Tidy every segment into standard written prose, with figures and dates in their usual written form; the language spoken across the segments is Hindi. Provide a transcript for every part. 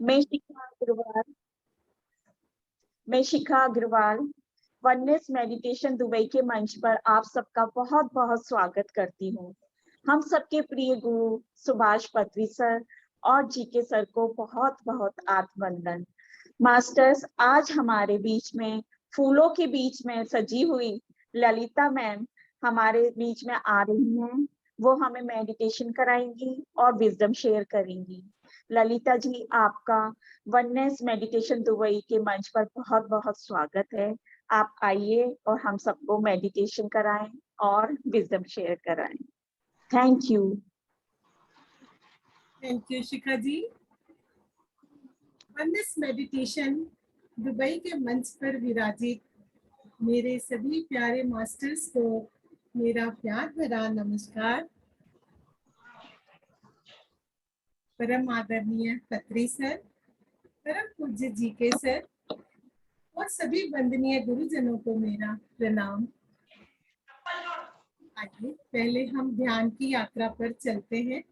मैं शिखा अग्रवाल मैं शिखा अग्रवाल वननेस मेडिटेशन दुबई के मंच पर आप सबका बहुत बहुत स्वागत करती हूँ। हम सबके प्रिय गुरु सुभाष पत्री सर और जीके सर को बहुत बहुत आत्मवंदन। मास्टर्स, आज हमारे बीच में फूलों के बीच में सजी हुई ललिता मैम हमारे बीच में आ रही हैं। वो हमें मेडिटेशन कराएंगी और विजडम शेयर करेंगी। ललिता जी, आपका वननेस मेडिटेशन दुबई के मंच पर बहुत बहुत स्वागत है। आप आइए और हम सबको मेडिटेशन कराएं और विजडम शेयर कराएं। Thank you. Thank you Shikha ji. Oneness meditation Dubai के मंच पर विराजित मेरे सभी प्यारे मास्टर्स को मेरा प्यार भरा नमस्कार। परम आदरणीय पत्री सर, परम पूज्य जीके सर और सभी वंदनीय गुरुजनों को मेरा प्रणाम। आइए पहले हम ध्यान की यात्रा पर चलते हैं।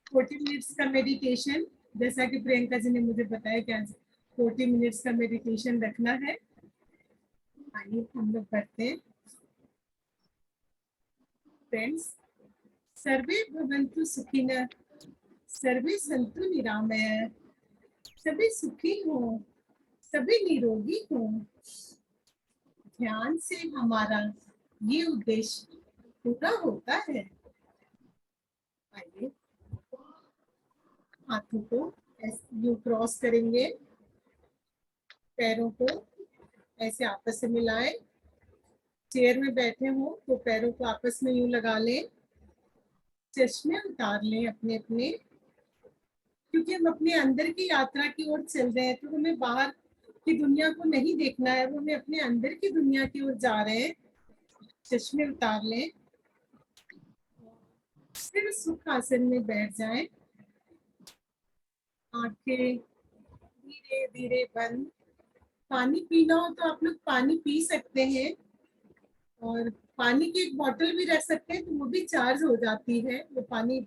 40 मिनट्स का मेडिटेशन, जैसा कि प्रियंका जी ने मुझे बताया कि आज 40 मिनट्स का मेडिटेशन रखना है। आइए हम लोग करते हैं। फ्रेंड्स, सर्वे भवन्तु सुखिनः, सर्वे सन्तु निरामयः, सभी सुखी हो, सभी निरोगी हो। ध्यान से हमारा ये उद्देश्य पूरा होता है। आइए हाथों को यूं क्रॉस करेंगे, पैरों को ऐसे आपस से मिलाएं। चेयर में बैठे हो तो पैरों को आपस में यूं लगा लें। चश्मे उतार लें अपने अपने, क्योंकि हम अपने अंदर की यात्रा की ओर चल रहे हैं, तो हमें बाहर की दुनिया को नहीं देखना है, वो हमें अपने अंदर की दुनिया की ओर जा रहे हैं। चश्मे उतार लें, फिर सुख आसन में बैठ जाएं। आंखें धीरे धीरे बंद। पानी पीना हो तो आप लोग पानी पी सकते हैं, और पानी की एक बोतल भी रख सकते हैं, तो वो भी चार्ज हो जाती है। वो पानी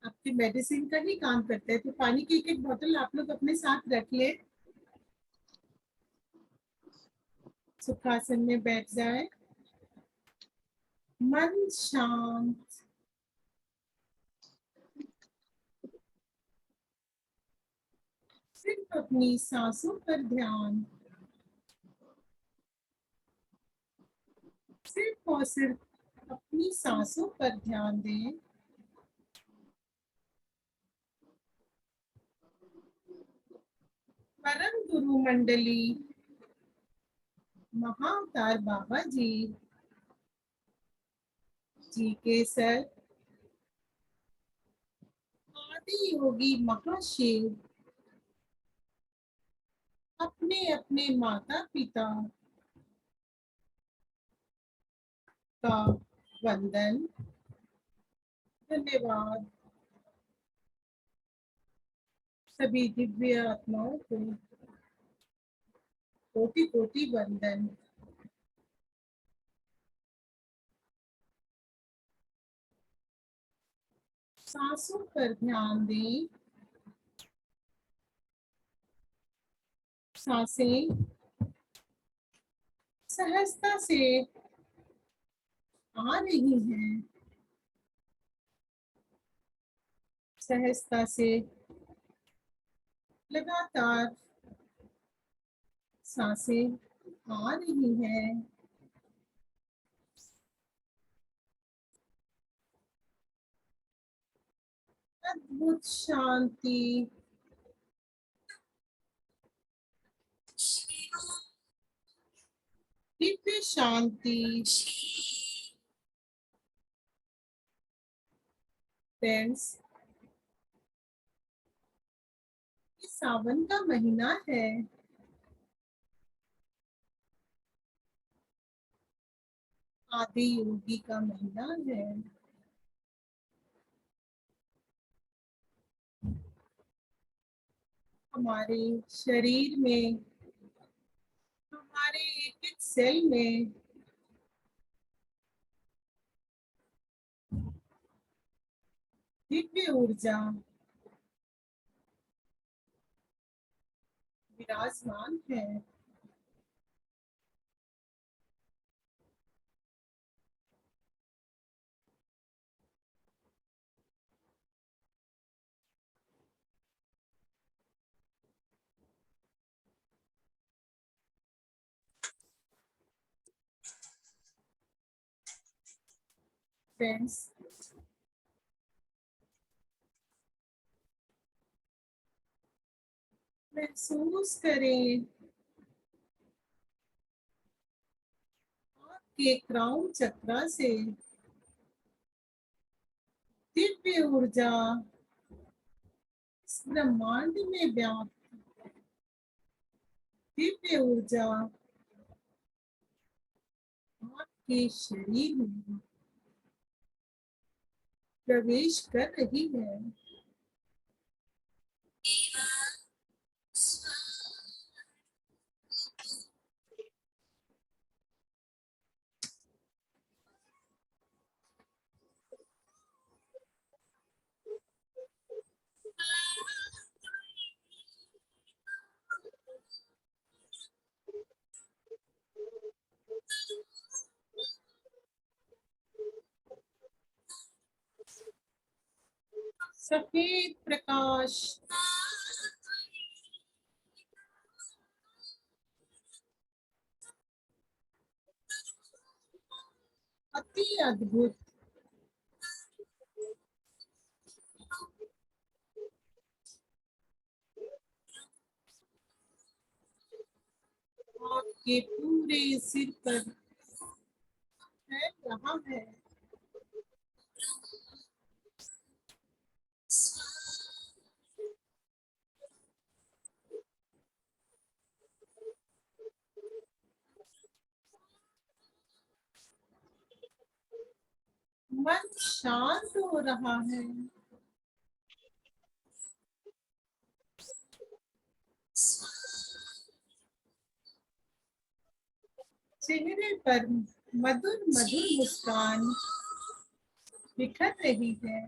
आपकी मेडिसिन का ही काम करता है, तो पानी की एक बोतल आप लोग अपने साथ रख ले। सुखासन में बैठ जाए, मन शांत। सिर्फ अपनी सांसों पर ध्यान, सिर्फ और सिर्फ अपनी सांसों पर ध्यान दें। परम गुरु मंडली, महाअवतार बाबा जी, जीके सर, आदि योगी महाशिव, अपने अपने माता पिता का वंदन, धन्यवाद। सभी दिव्य आत्माओं को कोटि कोटि वंदन। सांसों पर ध्यान दें। सांसें सहजता से आ रही हैं, सहजता से लगातार सांसें आ रही हैं। अद्भुत शांति, दिव्य शांति। फ्रेंड्स, ये सावन का महीना है। आदि योगी का महीना है। हमारे शरीर में, हमारे एक एक सेल में दिव्य ऊर्जा, विराजमान है। फ्रेंड्स, महसूस करें आपके क्राउन चक्रा से दिव्य ऊर्जा इस ब्रह्मांड में व्याप्त दिव्य ऊर्जा आपके शरीर में प्रवेश कर रही है। सफेद प्रकाश अति अद्भुत आपके पूरे सिर पर फैल रहा है। मन शांत हो रहा है। चेहरे पर मधुर मधुर मुस्कान बिखर रही है।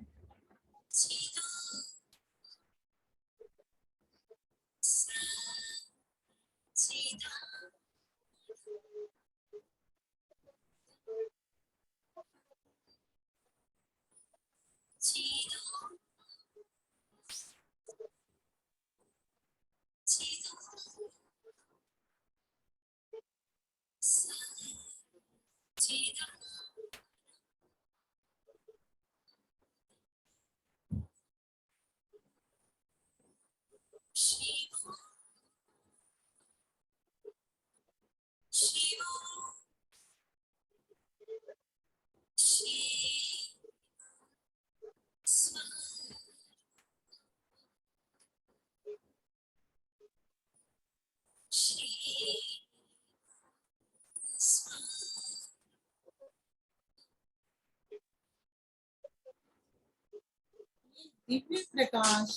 दिव्य प्रकाश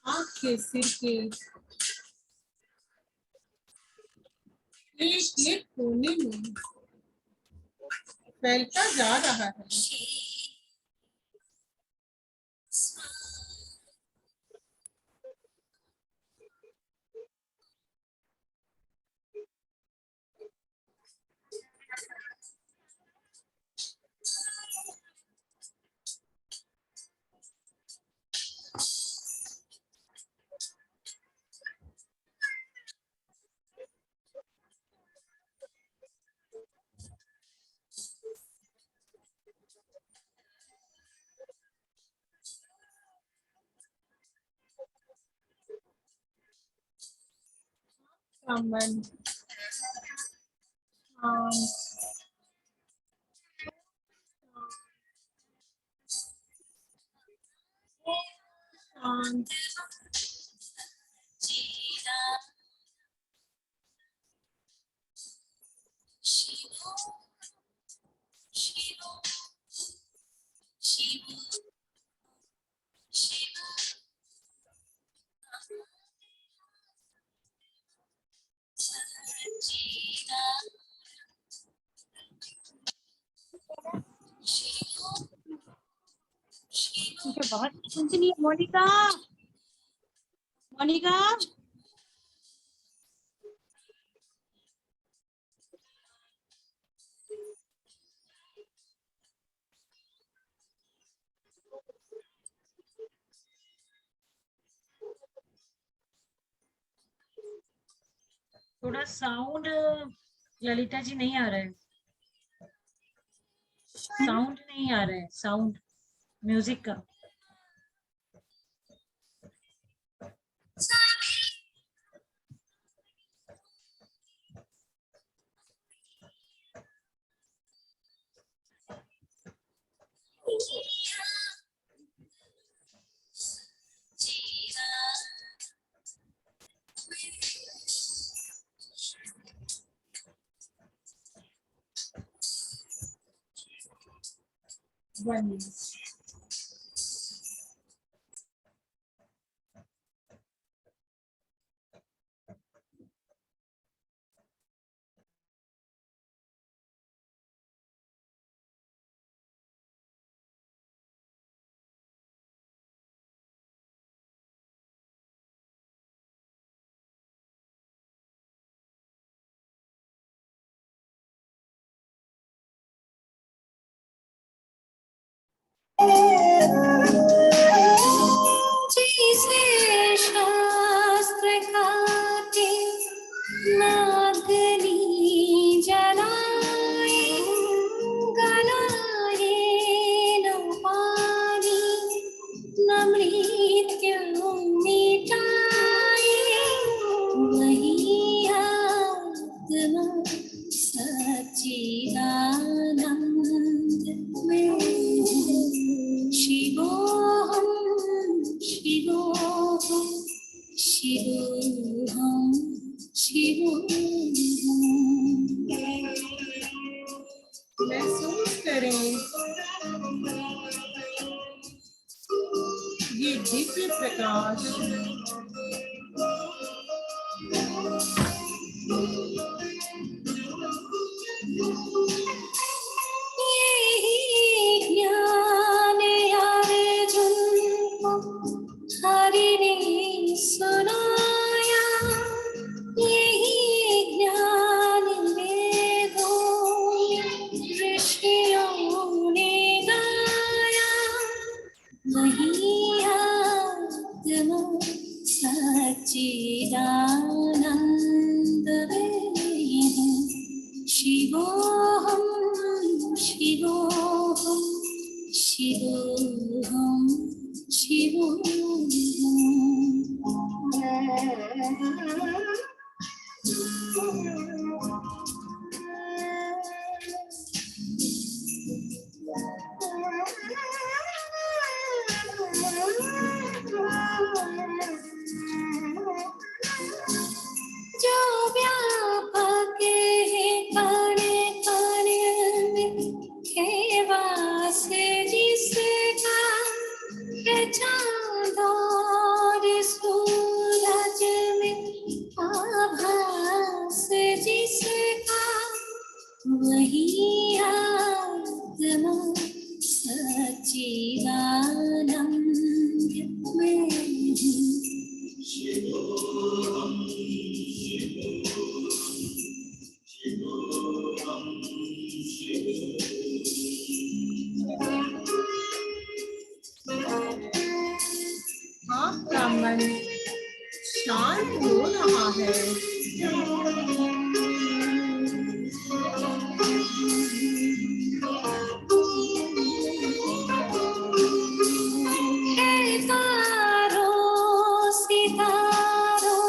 आपके सिर के एक एक कोने में फैलता जा रहा है। मन शांत मुझे बहुत सुनती नहीं है मोनिका। मोनिका थोड़ा साउंड ललिता जी नहीं आ रहा है, साउंड नहीं आ रहा है, साउंड म्यूजिक का। One minute. जिसे शास्त्र काटे नागनी जलाए गलाए न पानी न मृत्यु मिटाए वही आत्मा सच्चिदानंद में शिवोहम शिवोहम शिवोहम शिवोहम। महसूस करें ये दिव्य प्रकाश यही ज्ञान अर्जुन को हरि ने सुनाया, यही ज्ञान वेदों ऋषियों ने गाया, वही आत्मा सच्चिदानंद में है। शिवोहम शिवोहम शिवोहम जो व्यापक है कण कण में, है वास जिसका, है चाँद और सूरज में आभास जिसका, वही आत्मा सच्चिदानंद में है। आपका मन शांत हो रहा है। है तारों सितारों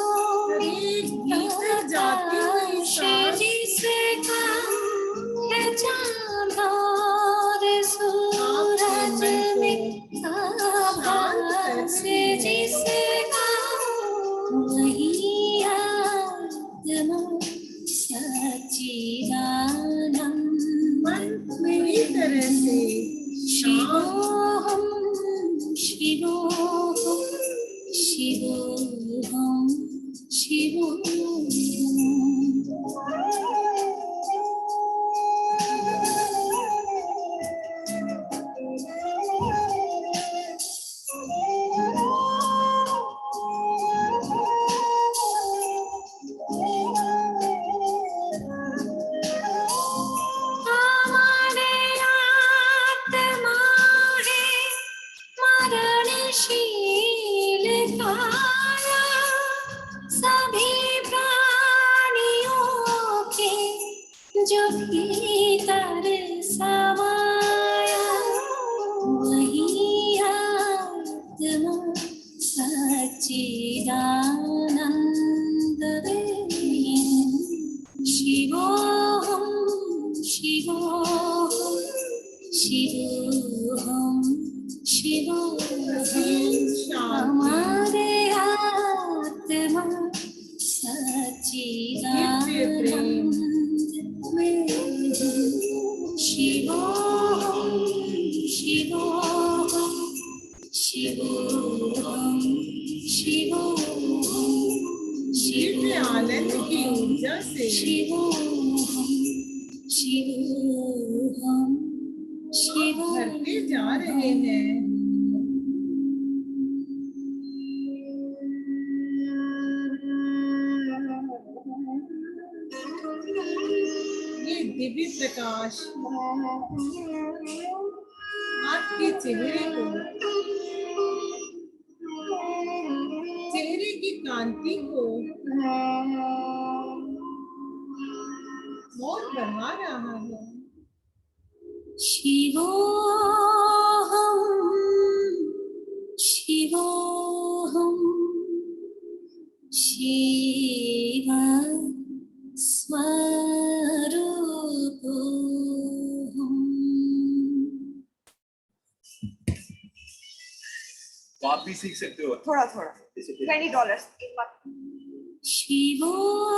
एक भीतर जाती हुई सांस जिसका, है चाँद और सूरज में आभास जिसका, वही आत्मा सच्चिदानंद मन पूरी तरह से शिवोहम शिवोहम शिवोहम शिवोहम। क्षमाशील काया सभी प्राणियों के जो भीतर समाया वही आत्मा सच्चिदानंद रे शिवोहम शिवोहम शिवोहम शिवोहम हमारे आत्मा सच्चिदानंद में शिवोहम शिवोहम शिवोहम शिवोहम दिव्य आनंद की ऊर्जा से शिवोहम शिवोहम शिवोहम भरते जा रहे हैं। ये दिव्य प्रकाश आपके चेहरे की कांति को और बढ़ा रहा है। शिवोहम शिवोहम शिव स्वरूपोहम तो आप भी सीख सकते हो थोड़ा थोड़ा $20 एक बार। शिवोहम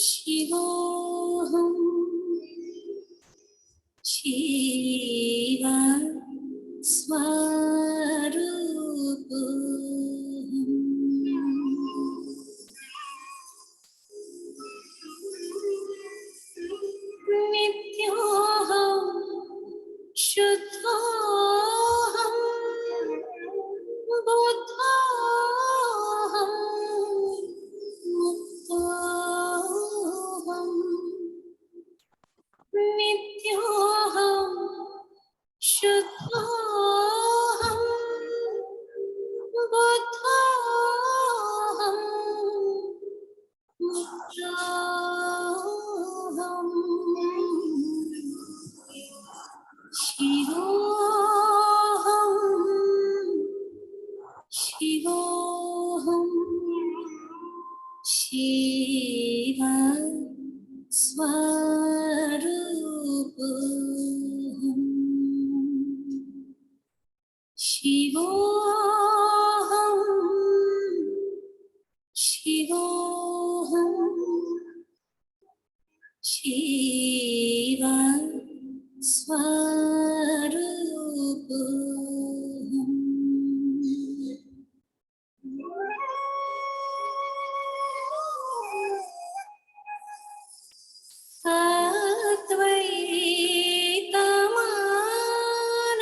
शिवोहम शिव स्वरूपोहम नित्योहम शुद्धोहम बुद्धोहम मुक्तोहम नित्योहम शुद्धोहम बुद्धोहम मुक्तोहम शिवोहम शिवोहम शिव स्वरूपोहम शिवोहम शिवोहम शिव स्वरूपोहम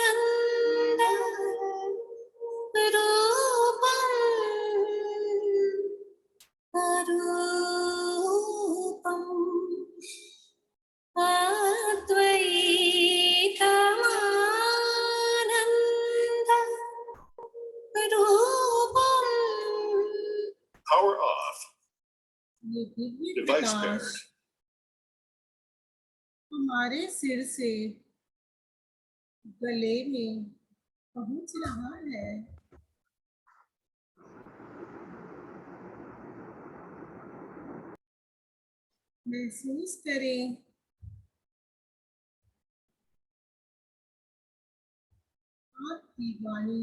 अद्वैतमानंद रूपम अरूपम अद्वैतमानंद रूपम power off ये दिव्य device प्रकाश pair हमारे सिर से गले में पहुंच रहा है। महसूस करें आपकी वाणी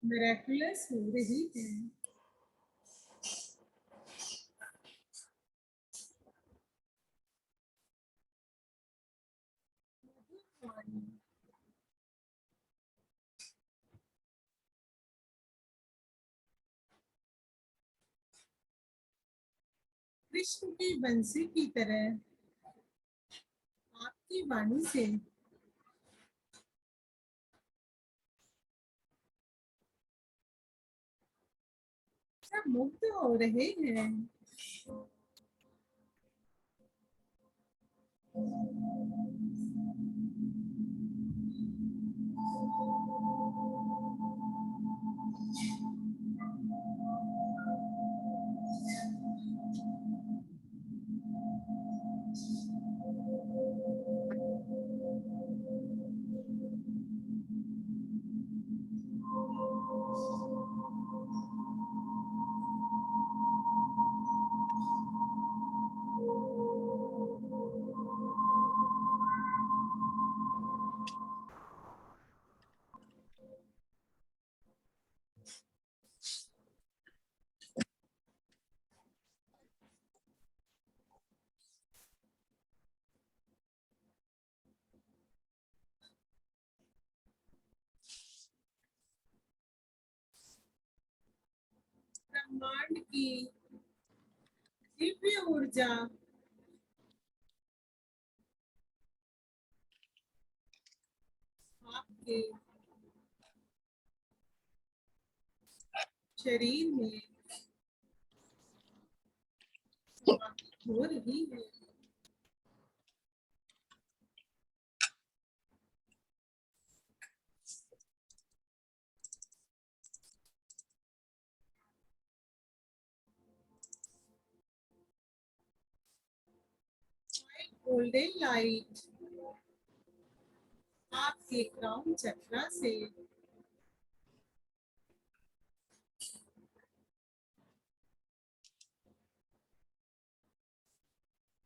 मिरेकुलस हो रही है। कृष्ण की बंसी की तरह आपकी वाणी से सब मुक्त हो रहे हैं। ब्रह्मांड की दिव्य ऊर्जा आपके शरीर में समाहित हो रही है। गोल्डन लाइट आपके क्राउन चक्रा से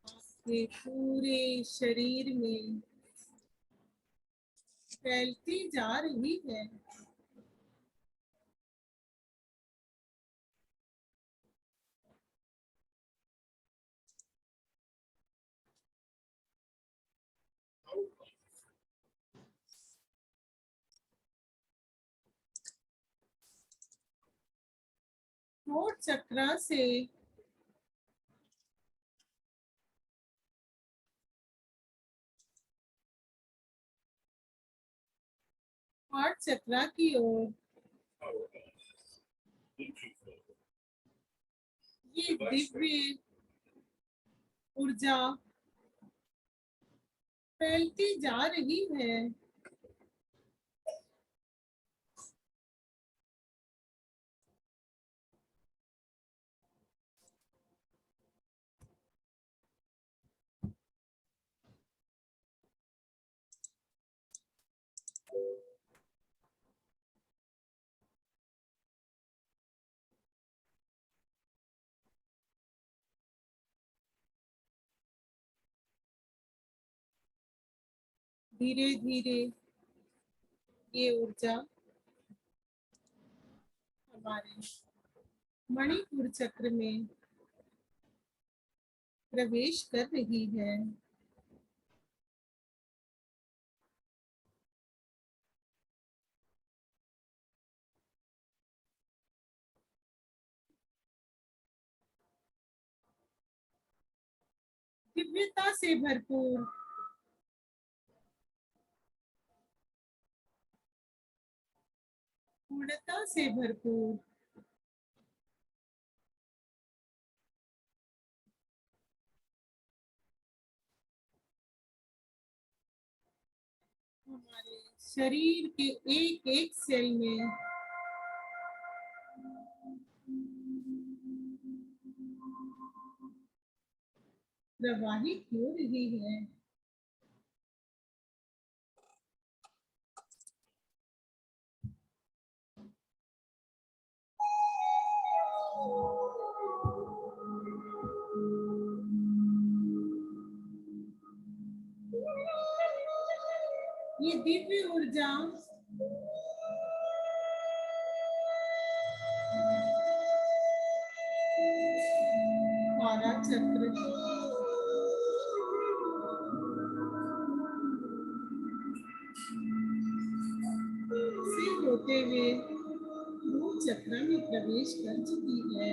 आपके पूरे शरीर में फैलती जा रही है। थ्रोट चक्रा से हार्ट चक्रा की ओर ये दिव्य ऊर्जा फैलती जा रही है। धीरे धीरे ये ऊर्जा हमारे मणिपुर चक्र में प्रवेश कर रही है। दिव्यता से भरपूर पूर्णता से भरपूर हमारे शरीर के एक एक सेल में प्रवाहित हो रही है। ये दिव्य ऊर्जा हमारा चक्र से होते हुए रूट चक्र में प्रवेश कर चुकी है।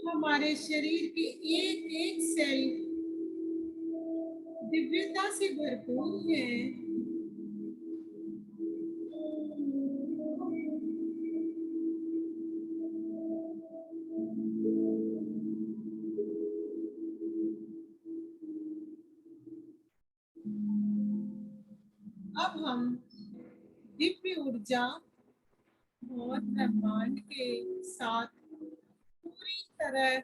हमारे शरीर के एक एक सेल दिव्यता से भरपूर है। अब हम दिव्य ऊर्जा और ब्रह्मांड के साथ पूरी तरह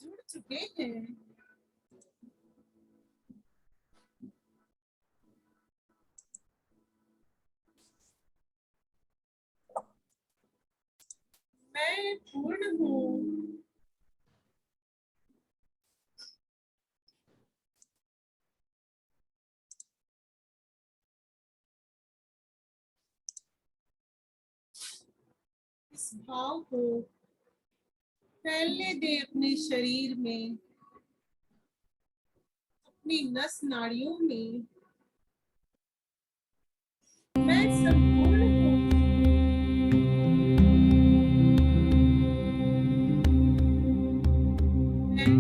जुड़ चुके हैं। मैं पूर्ण हूँ। इस भाव को फैलने दे अपने शरीर में, अपनी नस नाड़ियों में। मैं संपूर्ण है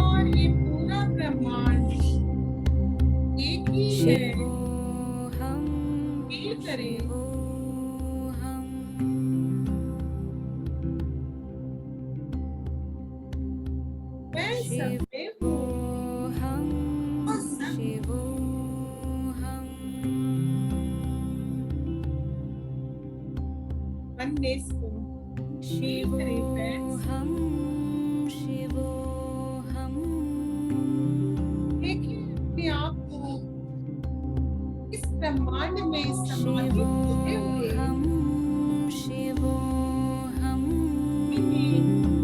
और ये पूरा ब्रह्मांड एक ही है। फील करें मैं सब में हूँ और सब oneness को फील करें friends। देखिए अपने आप को इस ब्रह्मांड में समाहित होते हुए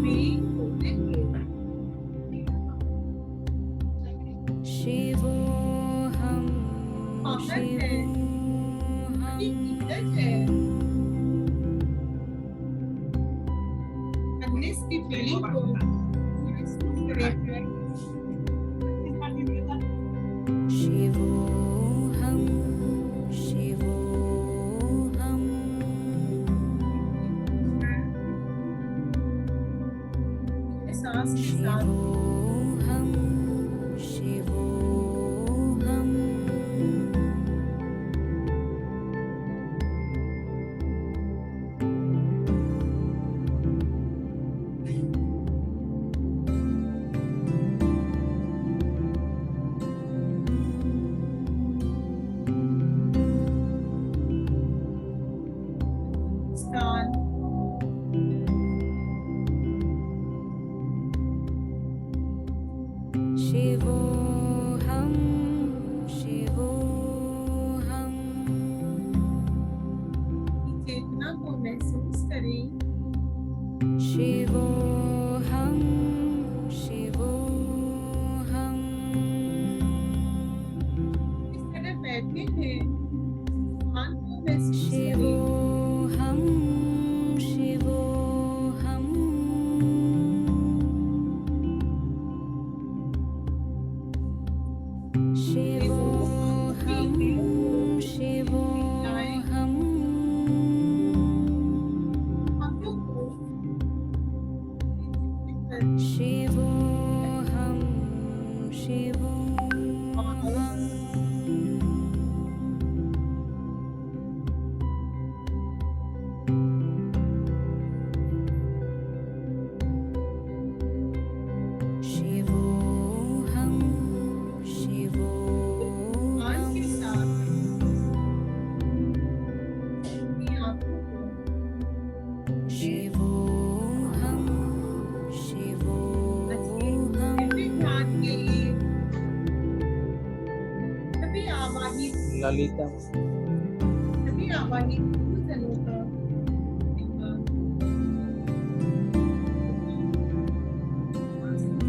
being होते हुए बाहर है, अभी भीतर है। oneness की फीलिंग को महसूस करें friends। सांस के साथ मुस्कान चेतना को महसूस करें। इस तरह बैठे हैं, ध्यान को महसूस करें। ललिता सभी आवाहित भूजलों का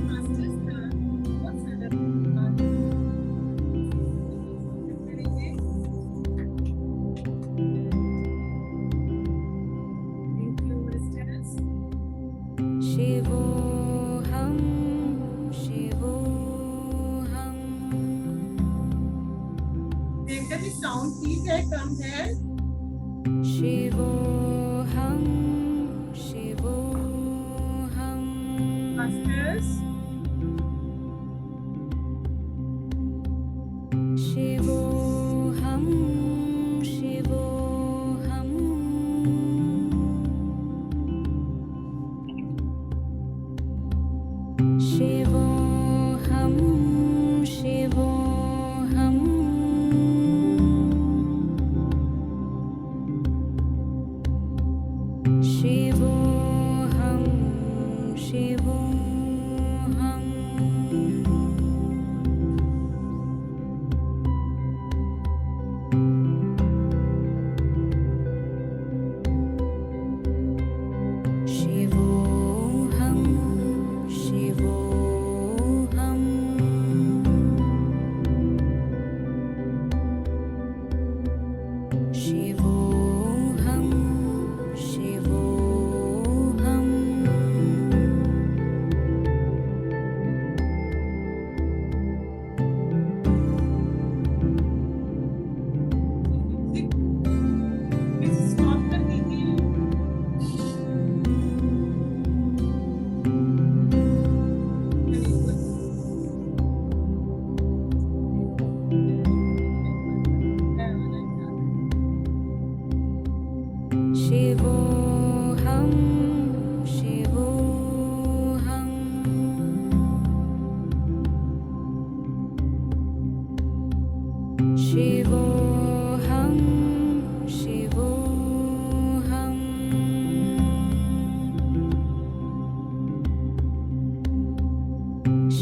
मास्टर्स का बहुत सारा धन्यवाद करेंगे। Thank you, masters. देखते भी साउंड ठीक है, कम है। मास्टर्स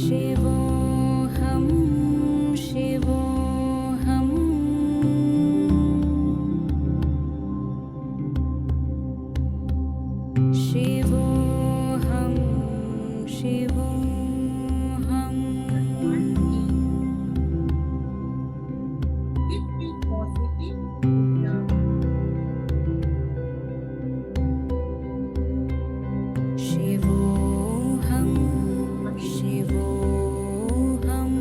शिवोऽहं शिवोऽहं शिवोऽहं शिवोऽहं It will positive ऊर्जा। शिवोऽहं शिवोऽहं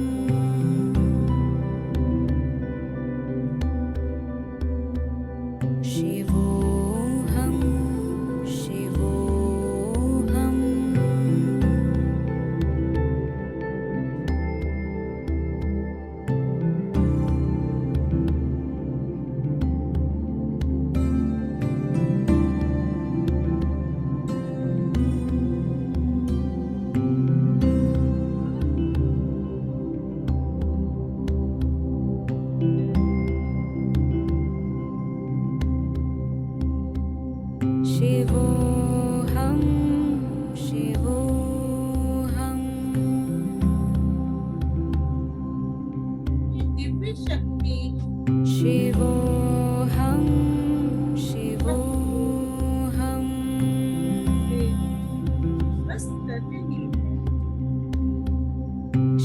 शिवोऽहं शिवोऽहं शिवोऽहं शिवोऽहं दिव्य शक्ति शिवोऽहं शिवोऽहं से स्वस्थ कर रही है।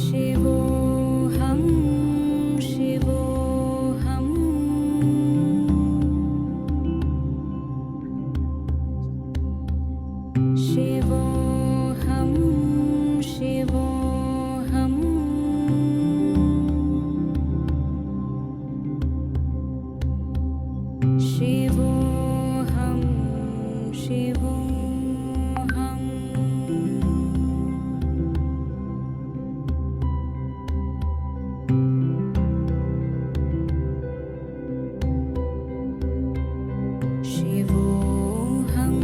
शिवोऽहं शिवोऽहं शिवोऽहं शिवोऽहं शिवोऽहं शिवोऽहं शिवोऽहं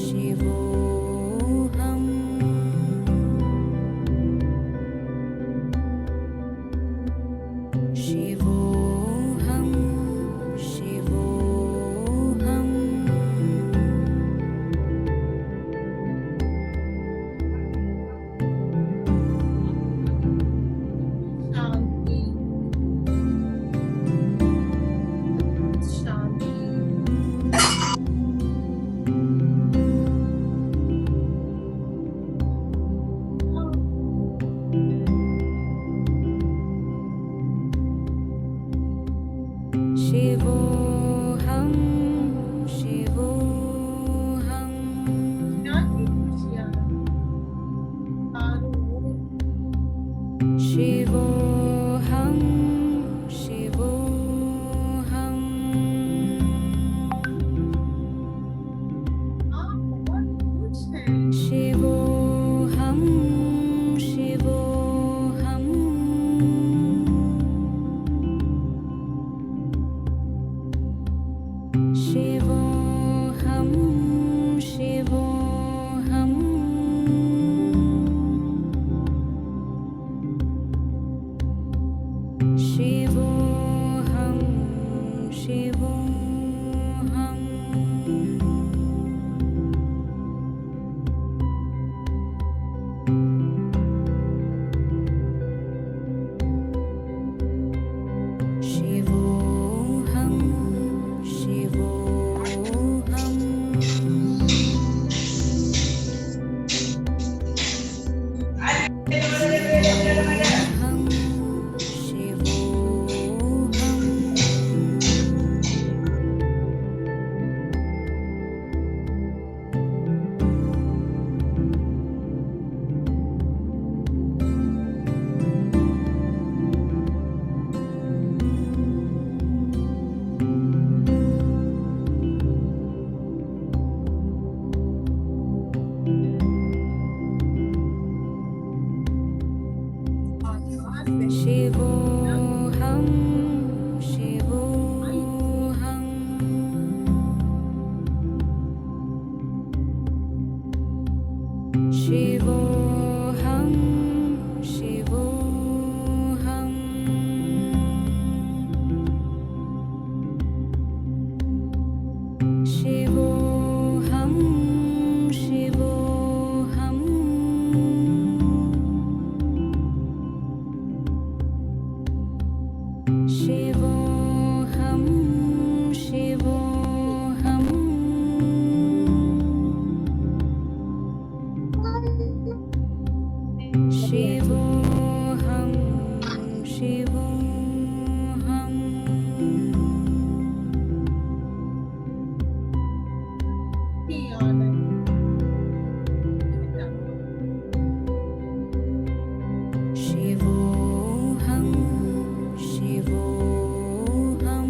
शिवोऽहं शिवोऽहं शिवोऽहं शांति शांति शिवोऽहं शिवोऽहं ज्ञान की खुशियाँ चारों ओर शिवोऽहं शिवोऽहं आप बहुत खुश हैं। शिवोऽहं शिवोऽहं शिवोऽहं शिवोऽहं शिवोऽहं शिवोऽहं शिवोऽहं शिवोऽहं शिवोऽहं शिवोऽहं शिवोऽहं शिवोऽहं शिवोऽहं शिवोऽहं शिवोऽहं शिवोऽहं शिवोऽहं शिवोऽहम् शिवोऽहं शिवोऽहम् शिवोऽहं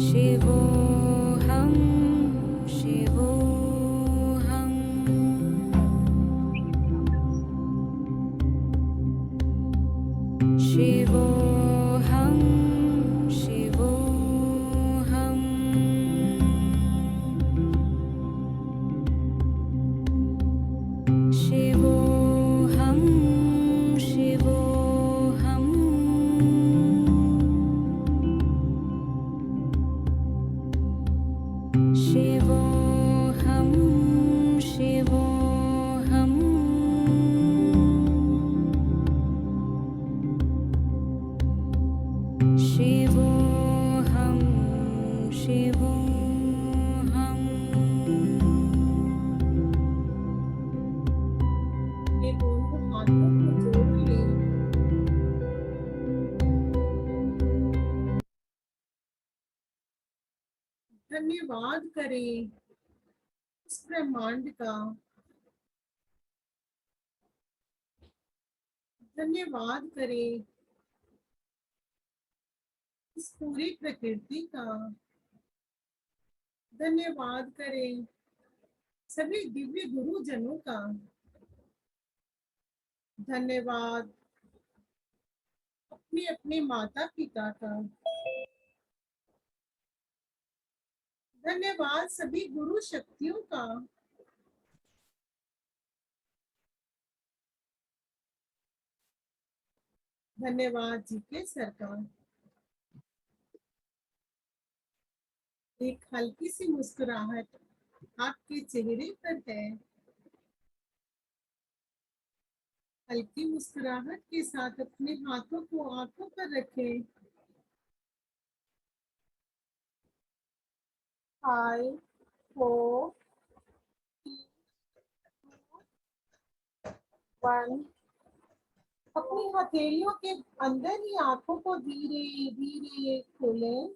शिवोऽहम् शिवोऽहं शिवोऽहम् शिवोऽहं शिवोऽहम् शिवोऽहं शिवोऽहम् शिवोऽहं शिवोऽहम् शिवोऽहं शिवोऽहम् ये दोनों हाथों को जोड़ लें। धन्यवाद करें इस ब्रह्मांड का, धन्यवाद करें इस पूरी प्रकृति का, धन्यवाद करें सभी दिव्य गुरुजनों का, धन्यवाद अपने अपने माता पिता का, धन्यवाद सभी गुरु शक्तियों का, धन्यवाद जी के सरकार। एक हल्की सी मुस्कुराहट आपके चेहरे पर है। हल्की मुस्कुराहट के साथ अपने हाथों को आंखों पर रखें। 5 4 3 2 1। अपनी हथेलियों के अंदर ही आंखों को धीरे धीरे खोलें।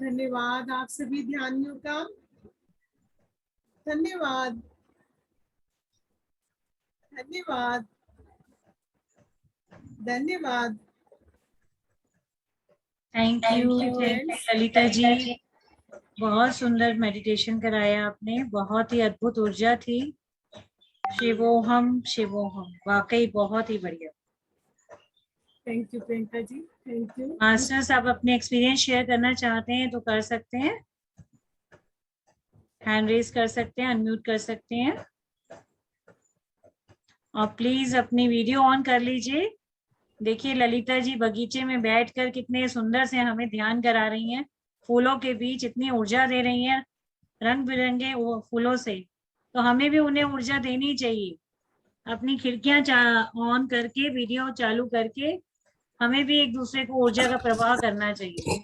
धन्यवाद आप सभी ध्यानियों का, धन्यवाद धन्यवाद धन्यवाद। थैंक यू ललिता जी, बहुत सुंदर मेडिटेशन कराया आपने, बहुत ही अद्भुत ऊर्जा थी। शिवोहम शिवोहम, वाकई बहुत ही बढ़िया। Thank you Priyanka ji, thank you. Masters आप अपने एक्सपीरियंस शेयर करना चाहते हैं तो कर सकते हैं, हैंड रेज कर सकते हैं, अनम्यूट कर सकते हैं, और प्लीज अपनी वीडियो ऑन कर लीजिए। देखिए ललिता जी बगीचे में बैठकर कितने सुंदर से हमें ध्यान करा रही हैं, फूलों के बीच इतनी ऊर्जा दे रही हैं रंग बिरंगे फूलों से, तो हमें भी उन्हें ऊर्जा देनी चाहिए। अपनी खिड़कियां ऑन करके वीडियो चालू करके हमें भी एक दूसरे को ऊर्जा का प्रवाह करना चाहिए,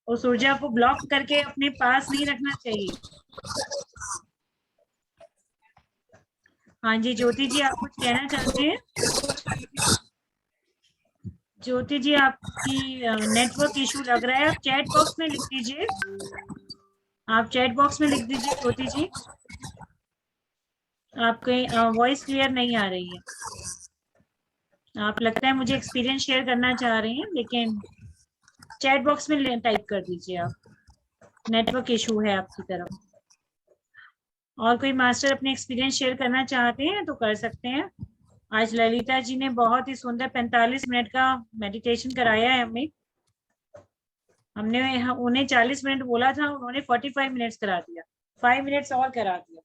उस ऊर्जा को ब्लॉक करके अपने पास नहीं रखना चाहिए। हाँ जी ज्योति जी, आप कुछ कहना चाहते हैं? ज्योति जी आपकी नेटवर्क इशू लग रहा है, आप चैट बॉक्स में लिख दीजिए, आप चैट बॉक्स में लिख दीजिए ज्योति जी, आपकी वॉइस क्लियर नहीं आ रही है। आप लगता है मुझे एक्सपीरियंस शेयर करना चाह रहे हैं, लेकिन चैट बॉक्स में टाइप कर दीजिए आप, नेटवर्क इशू है आपकी तरफ। और कोई मास्टर अपने एक्सपीरियंस शेयर करना चाहते हैं तो कर सकते हैं, आज ललिता जी ने बहुत ही सुंदर 45 मिनट का मेडिटेशन कराया है हमें। हमने उन्हें 40 मिनट बोला था, उन्होंने 45 मिनट्स करा दिया, 5 मिनट्स और करा दिया।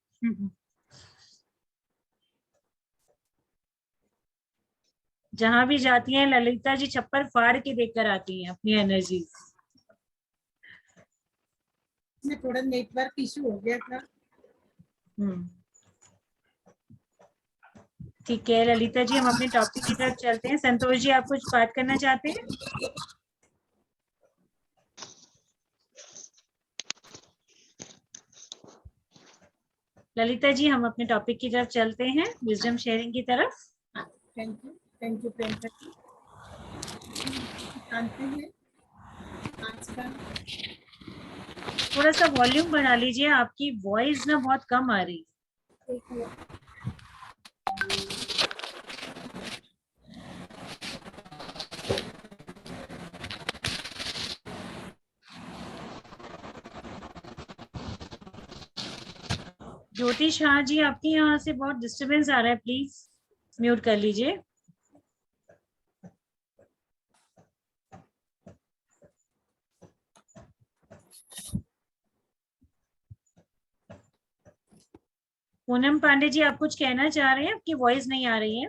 जहां भी जाती हैं ललिता जी छप्पर फाड़ के देकर आती हैं अपनी एनर्जी। इसमें थोड़ा नेटवर्क इशू हो गया था। ठीक है ललिता जी, हम अपने टॉपिक की तरफ चलते हैं। संतोष जी, आप कुछ बात करना चाहते हैं? ललिता जी, हम अपने टॉपिक की तरफ चलते हैं, विजडम शेयरिंग की तरफ। थैंक यू प्रियंका जी। जानते हैं आजकल थोड़ा सा वॉल्यूम बढ़ा लीजिए, आपकी वॉइस ना बहुत कम आ रही है। एक ज्योति शाह जी, आपके यहाँ से बहुत डिस्टरबेंस आ रहा है, प्लीज म्यूट कर लीजिए। पूनम पांडे जी, आप कुछ कहना चाह रहे हैं? आपकी वॉइस नहीं आ रही है।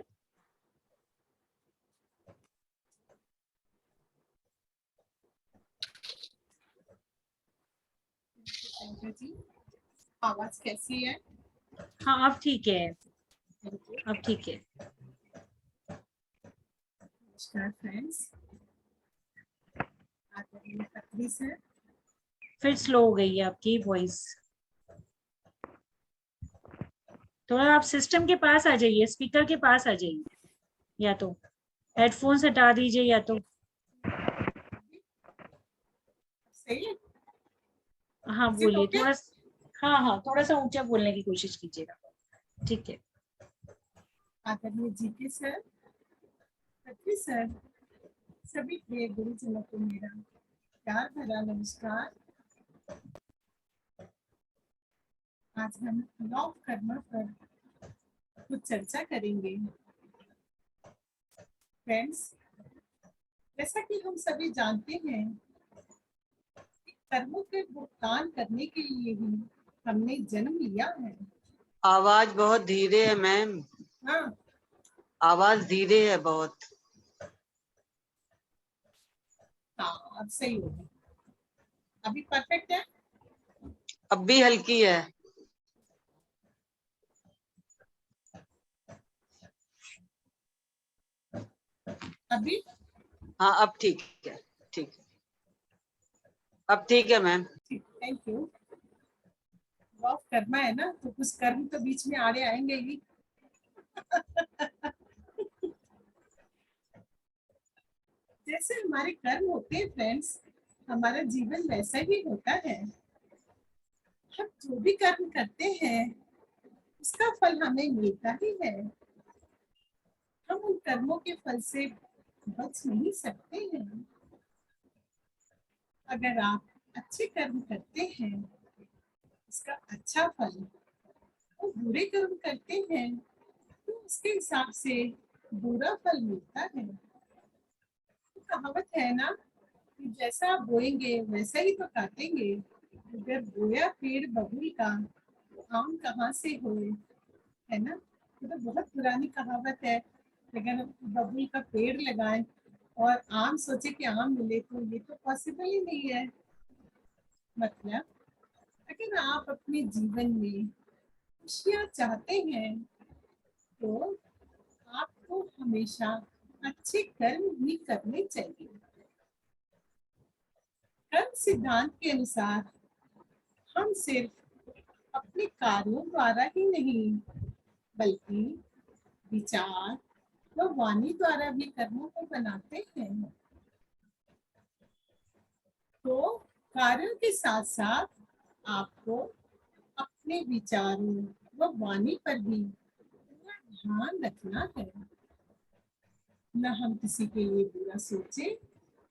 प्रियंका जी, आवाज कैसी है? हाँ अब ठीक है, अब ठीक है। नमस्कार फ्रेंड्स, आज मेरी 31 है। फिर स्लो हो गई है आपकी वॉइस। थोड़ा आप सिस्टम के पास आ जाइए, स्पीकर के पास आ जाइए, या तो हेडफोन्स हटा दीजिए या तो। सही है? हाँ बोलिए थोड़ा। हाँ हाँ, थोड़ा सा ऊंचा बोलने की कोशिश कीजिएगा। ठीक है। आदरणीय जीके सर, पृथ्वी सर, सभी प्रिय गुरुजनों को मेरा प्यार भरा नमस्कार। आज हम लॉ ऑफ कर्मा पर कुछ चर्चा करेंगे। फ्रेंड्स, जैसा कि हम सभी जानते हैं, कर्मों के भुगतान करने के लिए ही हमने जन्म लिया है। आवाज बहुत धीरे है मैम, हाँ, आवाज धीरे है बहुत। हाँ अब सही होगी। अभी परफेक्ट है? अब भी हल्की है। अभी? हाँ अब ठीक है, ठीक है, अब ठीक है ma'am. Thank you. Law of Karma है ना, तो कुछ कर्म तो बीच में आड़े आएंगे ही। जैसे हमारे कर्म होते हैं फ्रेंड्स, हमारा जीवन वैसा ही होता है। हम जो भी कर्म करते हैं उसका फल हमें मिलता ही है। हम उन कर्मों के फल से बच नहीं सकते हैं। अगर आप अच्छे कर्म करते हैं उसका अच्छा फल, और बुरे कर्म करते हैं तो उसके हिसाब से बुरा फल मिलता है। तो कहावत है ना कि जैसा आप बोएंगे वैसा ही तो काटेंगे। अगर बोया पेड़ बबूल का तो आम कहाँ से होए, है ना? तो बहुत पुरानी कहावत है। अगर बबूल का पेड़ लगाएं और आम सोचे कि आम मिले तो ये तो पॉसिबल ही नहीं है। मतलब अगर आप अपने जीवन में खुशियाँ चाहते हैं तो आपको हमेशा अच्छे कर्म ही करने चाहिए। कर्म सिद्धांत के अनुसार हम सिर्फ अपने कार्यों द्वारा ही नहीं बल्कि विचार व वाणी द्वारा भी कर्मों को बनाते हैं। तो कार्यों के साथ साथ आपको अपने विचारों व वाणी पर भी पूरा ध्यान रखना है। न हम किसी के लिए बुरा सोचे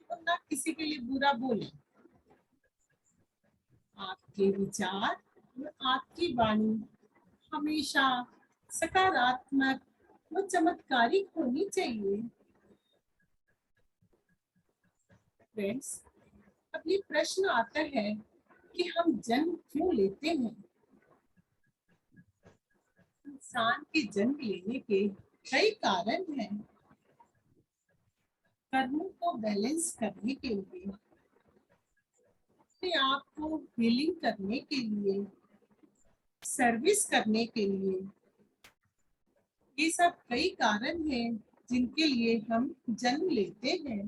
और न किसी के लिए बुरा बोले। आपके विचार और आपकी वाणी हमेशा सकारात्मक वो चमत्कारिक होनी चाहिए। फ्रेंड्स, अब ये प्रश्न आता है कि हम जन्म क्यों लेते हैं। इंसान के जन्म लेने के कई कारण हैं। कर्मों को बैलेंस करने के लिए, अपने आप को हीलिंग करने के लिए, सर्विस करने के लिए, ये सब कई कारण हैं जिनके लिए हम जन्म लेते हैं।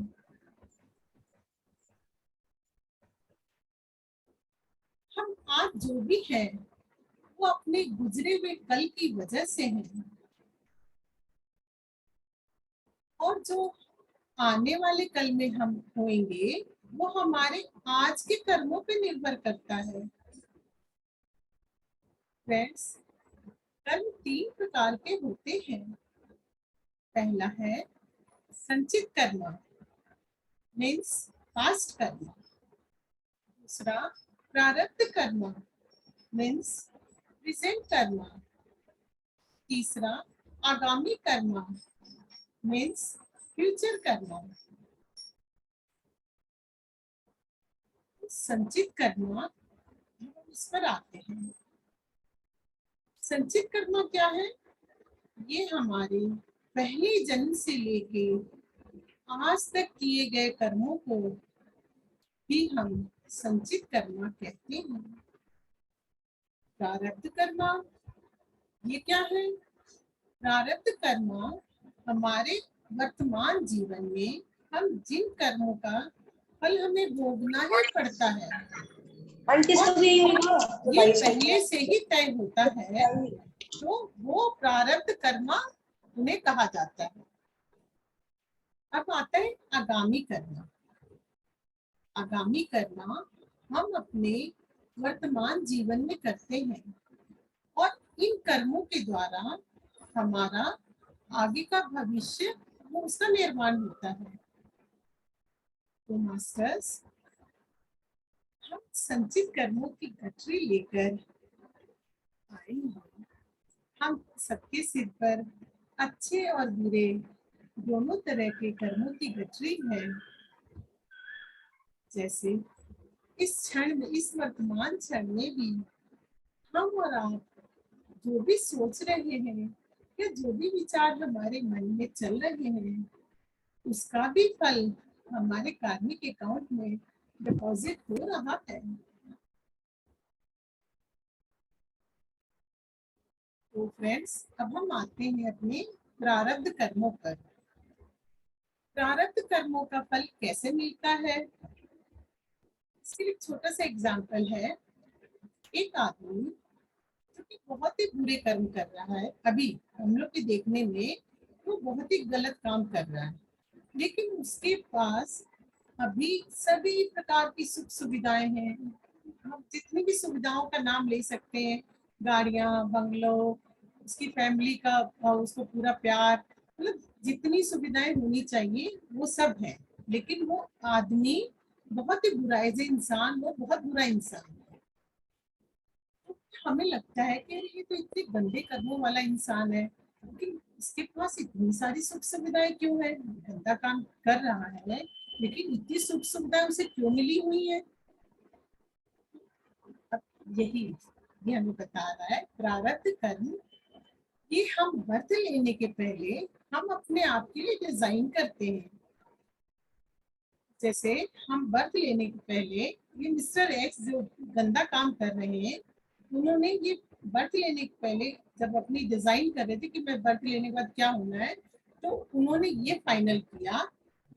हम आज जो भी हैं वो अपने गुजरे हुए कल की वजह से हैं, और जो आने वाले कल में हम होंगे वो हमारे आज के कर्मों पे निर्भर करता है। फ्रेंड्स, कर्म 3 प्रकार के होते हैं। पहला है संचित कर्म, मीन्स पास्ट कर्म। दूसरा प्रारब्ध कर्म, मीन्स प्रेजेंट कर्म। तीसरा आगामी कर्म, मीन्स फ्यूचर कर्म। संचित कर्म, इस पर आते हैं। संचित कर्म क्या है? ये हमारे पहले जन्म से लेके आज तक किए गए कर्मों को भी हम संचित कर्म कहते हैं। प्रारब्ध कर्म, ये क्या है? प्रारब्ध कर्म हमारे वर्तमान जीवन में हम जिन कर्मों का फल हमें भोगना ही पड़ता है, और ये पहले से ही तय होता है, तो वो प्रारब्ध कर्म उन्हें कहा जाता है। अब आता है आगामी कर्म। आगामी कर्म हम अपने वर्तमान जीवन में करते हैं, और इन कर्मों के द्वारा हमारा आगे का भविष्य वो उसका निर्माण होता है। तो मास्टर्स, हम संचित कर्मों की गठरी लेकर आए हैं। हम सबके सिर पर अच्छे और बुरे दोनों तरह के कर्मों की गठरी है। जैसे इस क्षण में, इस वर्तमान क्षण में भी हम और आप जो भी सोच रहे हैं या जो भी विचार हमारे मन में चल रहे हैं, उसका भी फल हमारे कार्मिक अकाउंट में डिपॉजिट हो रहा है। तो फ्रेंड्स, अब हम आते हैं अपने प्रारब्ध कर्मों पर। प्रारब्ध कर्मों का फल कैसे मिलता है, इसके लिए छोटा सा एग्जाम्पल है। एक आदमी जो कि बहुत ही बुरे कर्म कर रहा है, अभी हम लोग के देखने में वो बहुत ही गलत काम कर रहा है, लेकिन उसके पास अभी सभी प्रकार की सुख सुविधाएं हैं। हम जितनी भी सुविधाओं का नाम ले सकते हैं, गाड़ियां, बंगलो, उसकी फैमिली का उसको पूरा प्यार, मतलब जितनी सुविधाएं होनी चाहिए वो सब है, लेकिन वो आदमी बहुत ही बुरा है। इंसान वो बहुत बुरा इंसान है। तो हमें लगता है कि ये तो इतने गंदे कर्मों वाला इंसान है, लेकिन इसके पास इतनी सारी सुख सुविधाएं क्यों है? गंदा काम कर रहा है, लेकिन इतनी सुख सुविधाएं उसे क्यों मिली हुई है? अब यही ये हमें बता रहा है प्रारब्ध कर्म। ये हम बर्थ लेने के पहले हम अपने आप के लिए डिजाइन करते हैं। जैसे हम बर्थ लेने के पहले ये मिस्टर एक्स जो गंदा काम कर रहे हैं, उन्होंने ये बर्थ लेने के पहले जब अपनी डिजाइन कर रहे थे कि मैं बर्थ लेने के बाद क्या होना है, तो उन्होंने ये फाइनल किया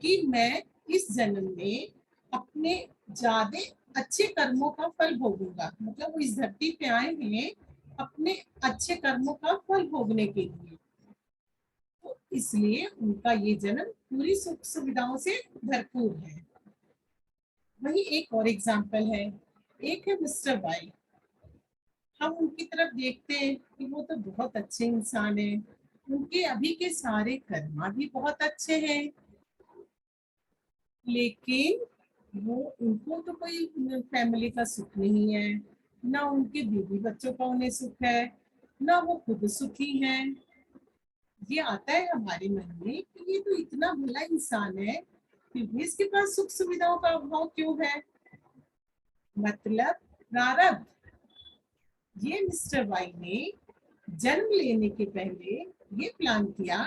कि मैं इस जन्म में अपने ज्यादा अच्छे कर्मों का फल भोगूंगा। मतलब वो इस धरती पे आए हैं अपने अच्छे कर्मों का फल भोगने के लिए, तो इसलिए उनका ये जन्म पूरी सुख सुविधाओं से भरपूर है। वही एक और एग्जाम्पल है, एक है मिस्टर वाई। हम उनकी तरफ देखते हैं कि वो तो बहुत अच्छे इंसान हैं, उनके अभी के सारे कर्म भी बहुत अच्छे हैं, लेकिन वो उनको तो कोई फैमिली का सुख नहीं है, ना उनके बीवी बच्चों का उन्हें सुख है, ना वो खुद सुखी हैं। ये आता है हमारे मन में कि ये तो इतना भला इंसान है, फिर भी इसके पास सुख सुविधाओं का अभाव क्यों है? मतलब प्रारब्ध। ये मिस्टर वाई ने जन्म लेने के पहले ये प्लान किया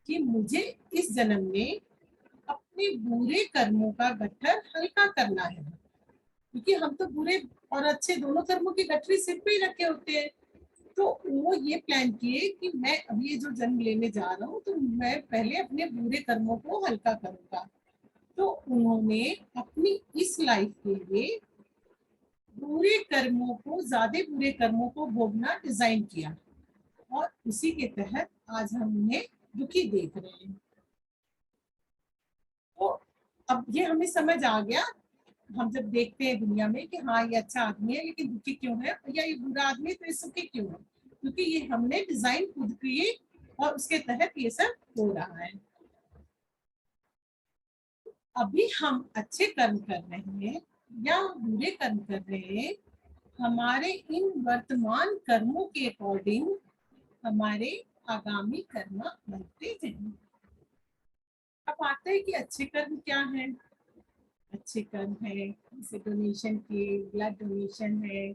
कि मुझे इस जन्म में अपने बुरे कर्मों का गट्ठर हल्का करना है, क्योंकि हम तो बुरे और अच्छे दोनों कर्मों की गठरी सिर पे ही रखे होते हैं। तो वो ये प्लान किए कि मैं अब ये जो जन्म लेने जा रहा हूँ तो मैं पहले अपने बुरे कर्मों को हल्का करूंगा। तो उन्होंने अपनी इस लाइफ के लिए ज्यादा बुरे कर्मों को भोगना डिजाइन किया, और उसी के तहत आज हम उन्हें दुखी देख रहे हैं। तो अब ये हमें समझ आ गया, हम जब देखते हैं दुनिया में कि हाँ ये अच्छा आदमी है लेकिन दुखी क्यों है, या ये बुरा आदमी है तो ये सुखी क्यों है, क्योंकि ये हमने डिजाइन खुद किए और उसके तहत ये सब हो रहा है। अभी हम अच्छे कर्म कर रहे हैं या बुरे कर्म कर रहे हैं, हमारे इन वर्तमान कर्मों के अकॉर्डिंग हमारे आगामी कर्म बनते हैं। अब आता है कि अच्छे कर्म क्या है। अच्छे कर्म है जैसे डोनेशन के, ब्लड डोनेशन है,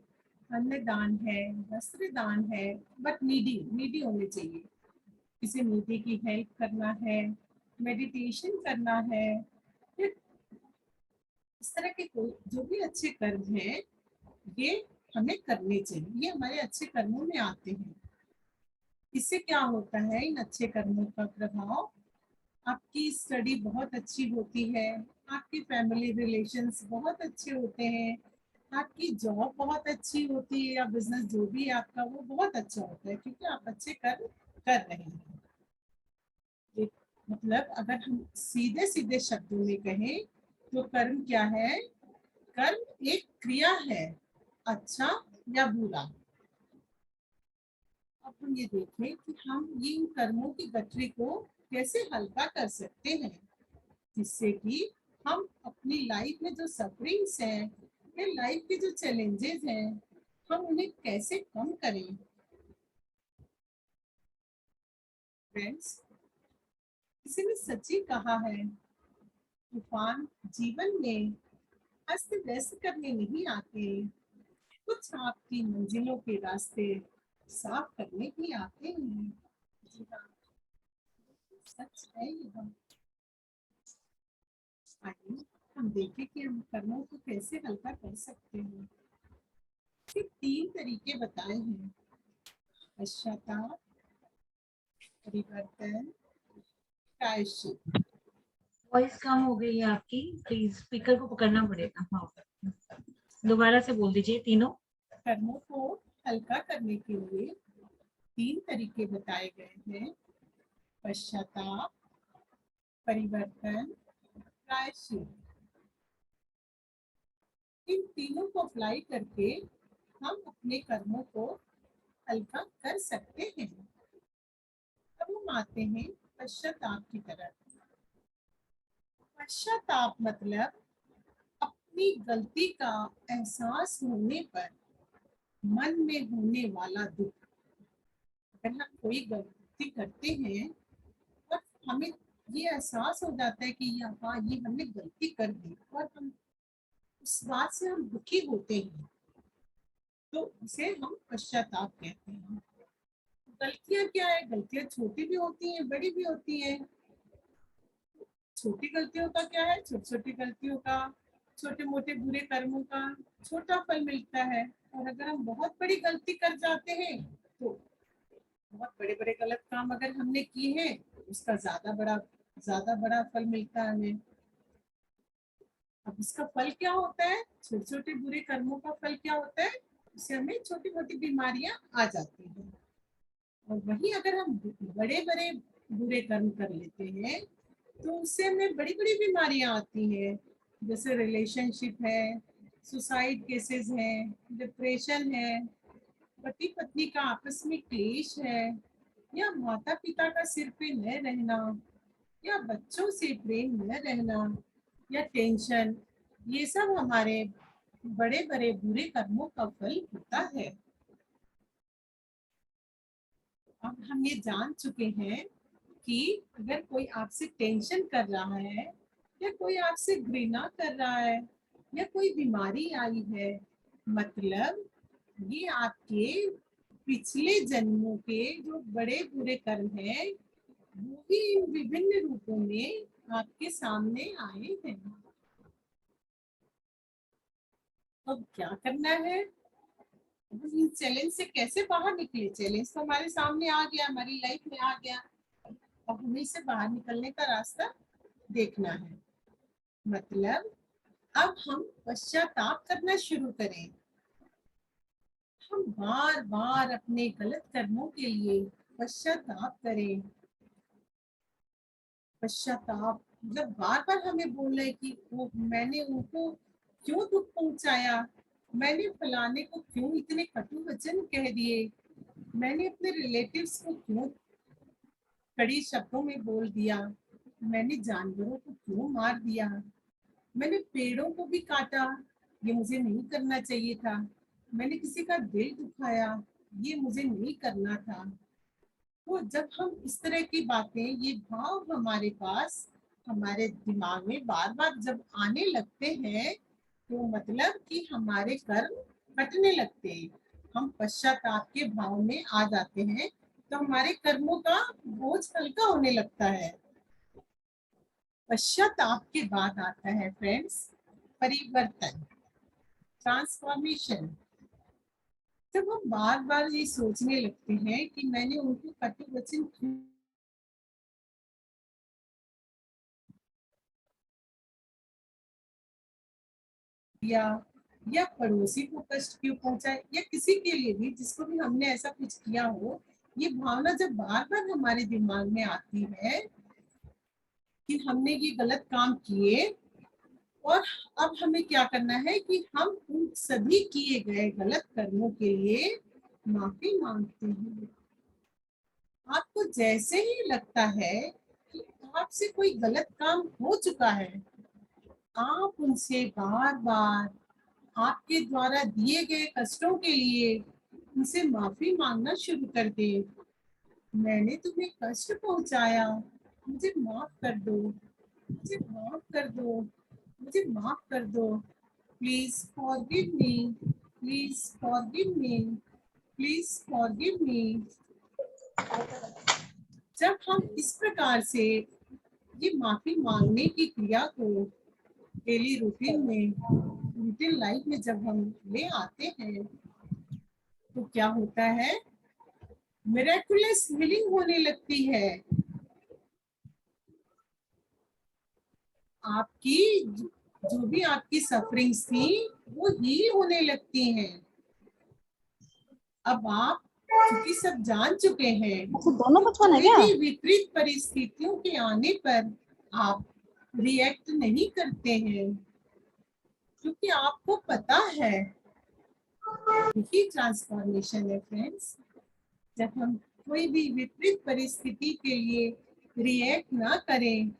अन्नदान है, वस्त्र दान है, बट नीडी होने चाहिए। किसी नीडी की हेल्प करना है, मेडिटेशन करना है, फिर इस तरह के कोई जो भी अच्छे कर्म हैं ये हमें करने चाहिए, ये हमारे अच्छे कर्मों में आते हैं। इससे क्या होता है, इन अच्छे कर्मों का प्रभाव, आपकी स्टडी बहुत अच्छी होती है, आपकी फैमिली रिलेशंस बहुत अच्छे होते हैं, आपकी जॉब बहुत अच्छी होती है, या बिजनेस जो भी है आपका वो बहुत अच्छा होता है, क्योंकि आप अच्छे कर्म कर रहे हैं। मतलब अगर हम सीधे सीधे शब्दों में कहें तो कर्म क्या है? कर्म एक क्रिया है, अच्छा या बुरा। अब हम ये देखें कि हम ये इन कर्मों की गठरी को कैसे हल्का कर सकते हैं, जिससे कि हम अपनी लाइफ में जो सफरिंग्स हैं या लाइफ के जो चैलेंजेस हैं हम उन्हें कैसे कम करें। फ्रेंड्स, किसी ने सच्ची कहा है, तूफान जीवन में अस्त व्यस्त करने नहीं आते, कुछ आपकी मंजिलों के रास्ते साफ करने भी आते हैं। जी हाँ, सच है यह। आइए हम देखें कि हम कर्मों को कैसे हल्का कर सकते हैं। सिर्फ 3 तरीके बताए हैं: पश्चाताप, परिवर्तन, प्रायश्चित। वॉइस कम हो गई है आपकी, प्लीज स्पीकर को पकड़ना पड़ेगा। हाँ, दोबारा से बोल दीजिए तीनों। कर्मों को हल्का करने के लिए 3 तरीके बताए गए हैं: पश्चाताप, परिवर्तन, प्रायश्चित। इन तीनों को अप्लाई करके हम अपने कर्मों को हल्का कर सकते हैं। अब हम आते हैं पश्चाताप की तरफ। पश्चाताप मतलब अपनी गलती का एहसास होने पर मन में होने वाला दुख। अगर हम कोई गलती करते हैं और हमें ये एहसास हो जाता है कि हाँ ये हमने गलती कर दी और हम उस बात से हम दुखी होते हैं, तो उसे हम पश्चाताप कहते हैं। गलतियां क्या है? गलतियां छोटी भी होती हैं, बड़ी भी होती हैं। छोटी गलतियों का क्या है? छोटी छोटी गलतियों का, छोटे मोटे बुरे कर्मों का छोटा फल मिलता है। और अगर हम बहुत बड़ी गलती कर जाते हैं तो बहुत बड़े बड़े गलत काम अगर हमने किए हैं उसका ज्यादा बड़ा फल मिलता है हमें। अब इसका फल क्या होता है? छोटे छोटे बुरे कर्मों का फल क्या होता है? उससे हमें छोटी मोटी बीमारियां आ जाती हैं। और वही अगर हम बड़े बड़े बुरे कर्म कर लेते हैं तो उससे हमें बड़ी बड़ी बीमारियां आती हैं, जैसे रिलेशनशिप है, सुसाइड केसेस हैं, डिप्रेशन है, पति पत्नी का आपस में क्लेश है, या माता पिता का सिर पे न रहना, या बच्चों से प्रेम न रहना, या टेंशन। ये सब हमारे बड़े बड़े बुरे कर्मों का फल होता है। अब हम ये जान चुके हैं कि अगर कोई आपसे टेंशन कर रहा है या कोई आपसे घृणा कर रहा है या कोई बीमारी आई है, मतलब ये आपके पिछले जन्मों के जो बड़े बुरे कर्म हैं वो भी इन विभिन्न रूपों में आपके सामने आए हैं। अब क्या करना है, इस चैलेंज से कैसे बाहर निकले? चैलेंज तो हमारे सामने आ गया, हमारी लाइफ में आ गया, अब हमें इससे बाहर निकलने का रास्ता देखना है। मतलब अब हम पश्चाताप करना शुरू करें। हम बार बार अपने गलत कर्मों के लिए पश्चाताप करें। पश्चाताप मतलब बार बार हमें बोलना है कि वो मैंने उनको क्यों दुख पहुंचाया, मैंने फलाने को क्यों इतने कटु वचन कह दिए, मैंने अपने रिलेटिव्स को क्यों कड़ी शब्दों में बोल दिया, मैंने जानवरों को क्यों मार दिया, मैंने पेड़ों को भी काटा, ये मुझे नहीं करना चाहिए था, मैंने किसी का दिल दुखाया, ये मुझे नहीं करना था। तो जब हम इस तरह की बातें, ये भाव हमारे पास हमारे दिमाग में बार बार जब आने लगते हैं तो मतलब कि हमारे कर्म कटने लगते हैं, हम पश्चाताप के भाव में आ जाते हैं, तो हमारे कर्मों का बोझ हल्का होने लगता है। पश्चाताप के बाद आता है फ्रेंड्स परिवर्तन, ट्रांसफॉर्मेशन। जब हम बार बार ये सोचने लगते हैं कि मैंने उनको कटु वचन क्यों दिया या पड़ोसी को कष्ट क्यों पहुंचाया या किसी के लिए भी जिसको भी हमने ऐसा कुछ किया हो, ये भावना जब बार बार हमारे दिमाग में आती है कि हमने ये गलत काम किए, और अब हमें क्या करना है कि हम उन सभी किए गए गलत कर्मों के लिए माफी मांगते हैं। आपको जैसे ही लगता है कि आपसे कोई गलत काम हो चुका है, आप उनसे बार बार आपके द्वारा दिए गए कष्टों के लिए उनसे माफी मांगना शुरू कर दे। मैंने तुम्हें कष्ट पहुंचाया, मुझे माफ कर दो, मुझे माफ कर दो, मुझे माफ कर दो, please forgive me, please forgive me, please forgive me. जब हम इस प्रकार से ये माफी मांगने की क्रिया को डेली रूटीन लाइफ में जब हम ले आते हैं तो क्या होता है, मिरेकुलस हीलिंग होने लगती है। आपकी जो भी आपकी सफरिंग्स थी वो हील होने लगती हैं। अब आप क्योंकि सब जान चुके हैं, दोनों तो बचपन है कोई क्या? भी विपरीत परिस्थितियों के आने पर आप रिएक्ट नहीं करते हैं, क्योंकि आपको पता है यही ट्रांसफॉर्मेशन है फ्रेंड्स। जब हम कोई भी विपरीत परिस्थिति के लिए रिएक्ट ना करें,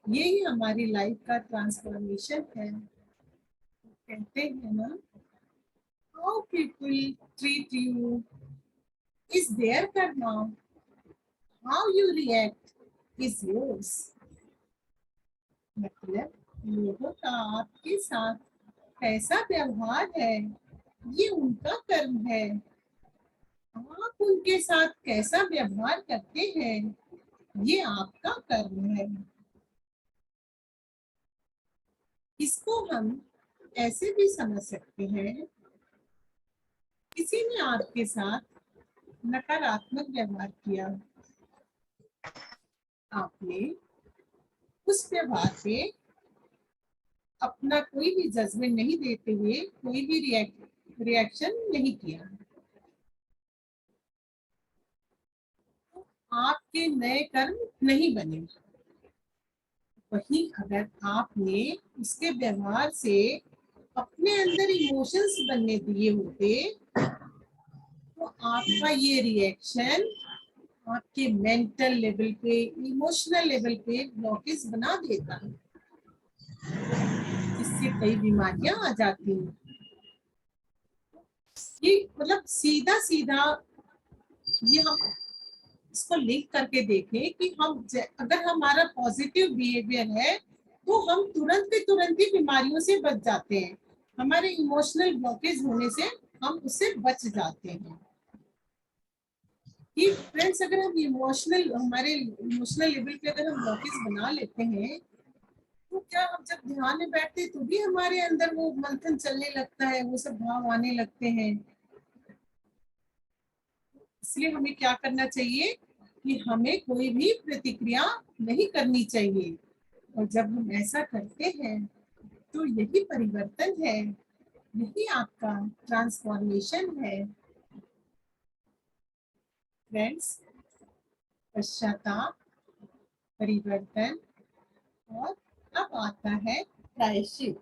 यही हमारी लाइफ का ट्रांसफॉर्मेशन है। कहते हैं ना, how people treat you is their karma, how you react is yours. मतलब लोगों का आपके साथ कैसा व्यवहार है ये उनका कर्म है, आप उनके साथ कैसा व्यवहार करते हैं ये आपका कर्म है। इसको हम ऐसे भी समझ सकते हैं, किसी ने आपके साथ नकारात्मक व्यवहार किया, आपने उस व्यवहार पे अपना कोई भी जजमेंट नहीं देते हुए कोई भी रिएक्शन नहीं किया, आपके नए कर्म नहीं बने। वहीं अगर आपने उसके व्यवहार से अपने अंदर इमोशंस बनने दिए होते तो आपका ये रिएक्शन आपके मेंटल लेवल पे, इमोशनल लेवल पे ब्लॉकेज बना देता, जिससे कई बीमारियां आ जाती हैं। ये मतलब सीधा सीधा ये हम इसको लिंक करके देखें कि अगर हमारा पॉजिटिव बिहेवियर है तो हम तुरंत के तुरंत ही बीमारियों से बच जाते हैं, हमारे इमोशनल ब्लॉकेज होने से हम उससे बच जाते हैं। कि फ्रेंड्स अगर हम हमारे इमोशनल लेवल पे अगर हम ब्लॉकेज बना लेते हैं तो क्या हम जब ध्यान में बैठते हैं तो भी हमारे अंदर वो मंथन चलने लगता है, वो सब भाव आने लगते हैं। इसलिए हमें क्या करना चाहिए कि हमें कोई भी प्रतिक्रिया नहीं करनी चाहिए, और जब हम ऐसा करते हैं तो यही परिवर्तन है, यही आपका ट्रांसफॉर्मेशन है। फ्रेंड्स, पश्चाताप, परिवर्तन और अब आता है प्रायश्चित।